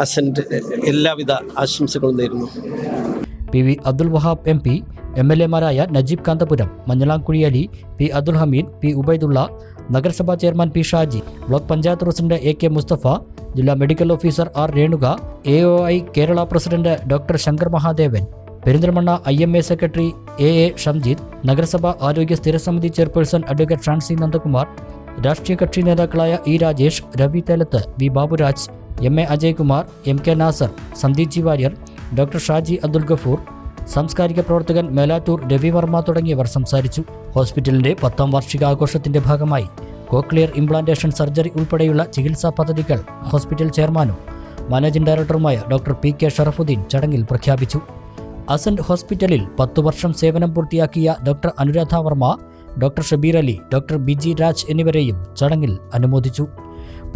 അസന്റ് എല്ലാവിധ ആശംസകളും നേരുന്നു. PV Abdul Wahab MP, MLA മാരായ നജീബ് കാന്തപുരം, മഞ്ഞളാംകുഴി അലി, P അബ്ദുൽ ഹമീദ്, P ഉബൈദുള്ള, നഗരസഭാ chairman P Shaji, block panchayat president AK Mustafa, ജില്ലാ medical officer R Renuka, AOI Kerala president doctor Shankar Mahadevan, Perinthalmanna IMA secretary AA Shamjith, നഗരസഭാ ആരോഗ്യ സ്ഥിരസമിതി ചെയർപേഴ്സൺ അഡ്വക്കേറ്റ് ഫ്രാൻസി നന്ദകുമാർ, രാഷ്ട്രീയ കക്ഷി നേതാക്കളായ E Rajesh, Ravi Thelath, V Baburaj, MA Ajaykumar, MK Nasar, Sandeep G Warrier, doctor Shaji Abdul Gafoor, സാംസ്കാരിക പ്രവർത്തകൻ മേലാറ്റൂർ രവിവർമ്മ തുടങ്ങിയവർ സംസാരിച്ചു. ഹോസ്പിറ്റലിന്റെ 10ാം വാർഷികാഘോഷത്തിന്റെ ഭാഗമായി കോക്ലിയർ ഇംപ്ലാന്റേഷൻ സർജറി ഉൾപ്പെടെയുള്ള ചികിത്സാ പദ്ധതികൾ ഹോസ്പിറ്റൽ ചെയർമാനും മാനേജിംഗ് ഡയറക്ടറുമായ ഡോക്ടർ PK ഷറഫുദ്ദീൻ ചടങ്ങിൽ പ്രഖ്യാപിച്ചു. അസന്റ് ഹോസ്പിറ്റലിൽ 10 വർഷം സേവനം പൂർത്തിയാക്കിയ doctor Anuradha Varma, doctor Shabeer Ali, doctor BG Raj എന്നിവരെയും ചടങ്ങിൽ അനുമോദിച്ചു.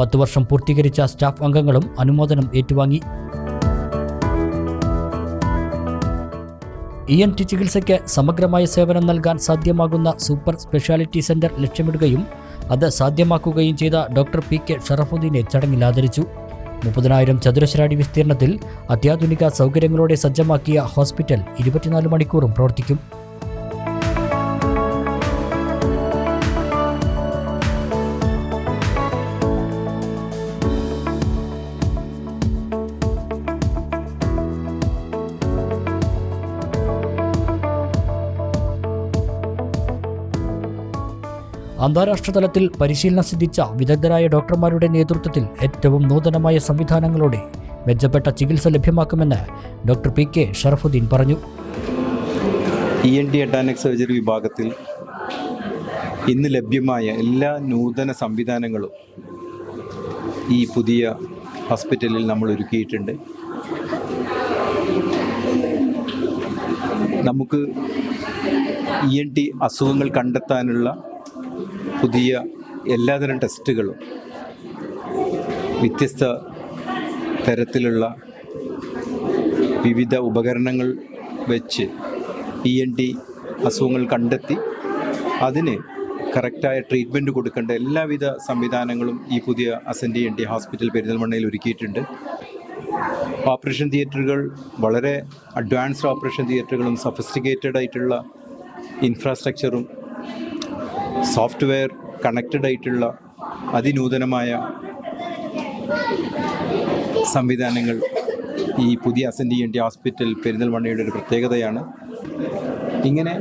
10 വർഷം പൂർത്തീകരിച്ച സ്റ്റാഫ് അംഗങ്ങളും അനുമോദനം ഏറ്റുവാങ്ങി. ENT ചികിത്സയ്ക്ക് സമഗ്രമായ സേവനം നൽകാൻ സാധ്യമാകുന്ന സൂപ്പർ സ്പെഷ്യാലിറ്റി സെന്റർ ലക്ഷ്യമിടുകയും അത് സാധ്യമാക്കുകയും ചെയ്ത ഡോക്ടർ PK ഷറഫുദ്ദീനെ ചടങ്ങിൽ ആദരിച്ചു. 30,000 ചതുരശ്ര അടി വിസ്തീർണത്തിൽ അത്യാധുനിക സൗകര്യങ്ങളോടെ സജ്ജമാക്കിയ ഹോസ്പിറ്റൽ 24 മണിക്കൂറും പ്രവർത്തിക്കും. അന്താരാഷ്ട്ര തലത്തിൽ പരിശീലനം സിദ്ധിച്ച വിദഗ്ധരായ ഡോക്ടർമാരുടെ നേതൃത്വത്തിൽ ഏറ്റവും നൂതനമായ സംവിധാനങ്ങളോടെ മെച്ചപ്പെട്ട ചികിത്സ ലഭ്യമാക്കുമെന്ന് ഡോക്ടർ PK ഷറഫുദ്ദീൻ പറഞ്ഞു. ENT അഡ്വാൻസ് സർജറി വിഭാഗത്തിൽ ഇന്ന് ലഭ്യമായ എല്ലാ നൂതന സംവിധാനങ്ങളും ഈ പുതിയ ഹോസ്പിറ്റലിൽ നമ്മൾ ഒരുക്കിയിട്ടുണ്ട്. നമുക്ക് ENT അസുഖങ്ങൾ കണ്ടെത്താനുള്ള പുതിയ എല്ലാതരം ടെസ്റ്റുകളും വ്യത്യസ്ത തരത്തിലുള്ള വിവിധ ഉപകരണങ്ങൾ വെച്ച് ENT അസുഖങ്ങൾ കണ്ടെത്തി അതിന് കറക്റ്റായ ട്രീറ്റ്മെൻറ്റ് കൊടുക്കേണ്ട എല്ലാവിധ സംവിധാനങ്ങളും ഈ പുതിയ അസൻറ്റ് ENT ഹോസ്പിറ്റൽ പെരിന്തൽമണ്ണയിൽ ഒരുക്കിയിട്ടുണ്ട്. ഓപ്പറേഷൻ തിയേറ്ററുകൾ വളരെ അഡ്വാൻസ്ഡ് ഓപ്പറേഷൻ തിയേറ്ററുകളും സഫിസ്റ്റിക്കേറ്റഡ് ആയിട്ടുള്ള ഇൻഫ്രാസ്ട്രക്ചറും സോഫ്റ്റ്വെയർ കണക്റ്റഡ് ആയിട്ടുള്ള അതിനൂതനമായ സംവിധാനങ്ങൾ ഈ പുതിയ അസൻറ്റ് ENT ഹോസ്പിറ്റൽ പെരിന്തൽമണ്ണയുടെ ഒരു പ്രത്യേകതയാണ്. ഇങ്ങനെ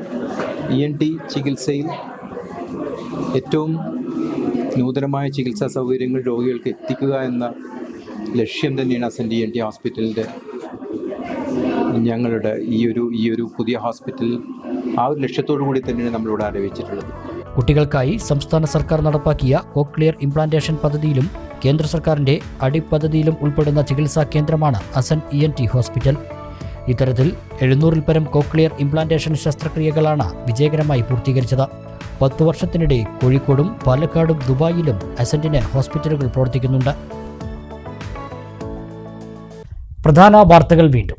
ENT ചികിത്സയിൽ ഏറ്റവും നൂതനമായ ചികിത്സാ സൗകര്യങ്ങൾ രോഗികൾക്ക് എത്തിക്കുക എന്ന ലക്ഷ്യം തന്നെയാണ് അസൻറ്റ് ENT ഹോസ്പിറ്റലിൻ്റെ ഞങ്ങളുടെ ഈ ഒരു പുതിയ ഹോസ്പിറ്റൽ ആ ഒരു ലക്ഷ്യത്തോടു കൂടി തന്നെയാണ് നമ്മളിവിടെ ആരംഭിച്ചിട്ടുള്ളത്. കുട്ടികൾക്കായി സംസ്ഥാന സർക്കാർ നടപ്പാക്കിയ കോക്ലിയർ ഇംപ്ലാന്റേഷൻ പദ്ധതിയിലും കേന്ദ്ര സർക്കാരിൻ്റെ അടിപ്പദ്ധതിയിലും ഉൾപ്പെടുന്ന ചികിത്സാ കേന്ദ്രമാണ് അസൻറ്റ് ENT ഹോസ്പിറ്റൽ. ഇത്തരത്തിൽ 700-ൽ പരം കോക്ലിയർ ഇംപ്ലാന്റേഷൻ ശസ്ത്രക്രിയകളാണ് വിജയകരമായി പൂർത്തീകരിച്ചത്. 10 വർഷത്തിനിടെ കോഴിക്കോടും പാലക്കാടും ദുബായിലും അസൻറ്റിന് ഹോസ്പിറ്റലുകൾ പ്രവർത്തിക്കുന്നുണ്ട്. പ്രധാന വാർത്തകൾ വീണ്ടും.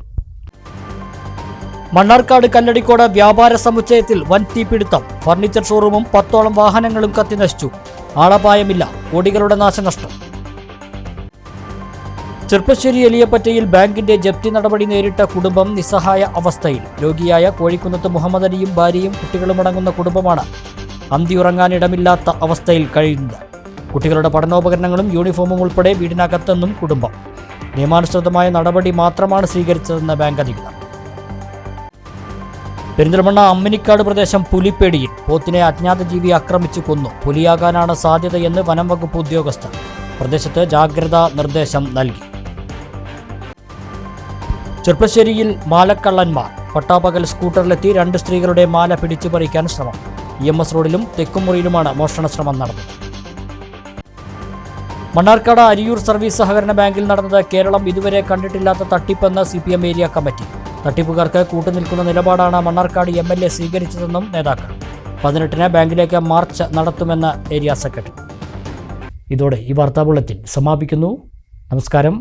മണ്ണാർക്കാട് കല്ലടിക്കോട് വ്യാപാര സമുച്ചയത്തിൽ വൻ തീപിടുത്തം. ഫർണിച്ചർ ഷോറൂമും 10ഓളം വാഹനങ്ങളും കത്തിനശിച്ചു. ആളപായമില്ല, കോടികളുടെ നാശനഷ്ടം. ചെർപ്പശ്ശേരി എലിയപ്പറ്റയിൽ ബാങ്കിന്റെ ജപ്തി നടപടി നേരിട്ട കുടുംബം നിസ്സഹായ അവസ്ഥയിൽ. രോഗിയായ കോഴിക്കുന്നത്ത് മുഹമ്മദ് അലിയും ഭാര്യയും കുട്ടികളുമടങ്ങുന്ന കുടുംബമാണ് അന്തിയുറങ്ങാനിടമില്ലാത്ത അവസ്ഥയിൽ കഴിയുന്നത്. കുട്ടികളുടെ പഠനോപകരണങ്ങളും യൂണിഫോമും ഉൾപ്പെടെ വീടിനകത്തെന്നും കുടുംബം. നിയമാനുസൃതമായ നടപടി മാത്രമാണ് സ്വീകരിച്ചതെന്ന് ബാങ്ക് അധികൃതർ. പെരിന്തൽമണ്ണ അമ്മിനിക്കാട് പ്രദേശം പുലിപ്പേടിയിൽ പോത്തിനെ അജ്ഞാത ജീവി ആക്രമിച്ചു കൊന്നു. പുലിയാകാനാണ് സാധ്യതയെന്ന് വനം വകുപ്പ് ഉദ്യോഗസ്ഥർ. പ്രദേശത്ത് ജാഗ്രതാ നിർദ്ദേശം നൽകി. ചെർപ്പശ്ശേരിയിൽ മാലക്കള്ളന്മാർ. പട്ടാപ്പകൽ സ്കൂട്ടറിലെത്തി 2 സ്ത്രീകളുടെ മാല പിടിച്ചു പറിക്കാൻ ശ്രമം. EMS റോഡിലും തെക്കുമുറിയിലുമാണ് മോഷണ ശ്രമം നടന്നത്. മണ്ണാർക്കാട് അരിയൂർ സർവീസ് സഹകരണ ബാങ്കിൽ നടന്നത് കേരളം ഇതുവരെ കണ്ടിട്ടില്ലാത്ത തട്ടിപ്പെന്ന് CPM ഏരിയ കമ്മിറ്റി. തട്ടിപ്പുകാർക്ക് കൂട്ടുനിൽക്കുന്ന നിലപാടാണ് മണ്ണാർക്കാട് MLA സ്വീകരിച്ചതെന്നും നേതാക്കൾ. 18-ന് ബാങ്കിലേക്ക് മാർച്ച് നടത്തുമെന്ന് ഏരിയ സെക്രട്ടറി. ഇതോടെ ഈ വാർത്താ ബുള്ളറ്റിൻ സമാപിക്കുന്നു. നമസ്കാരം.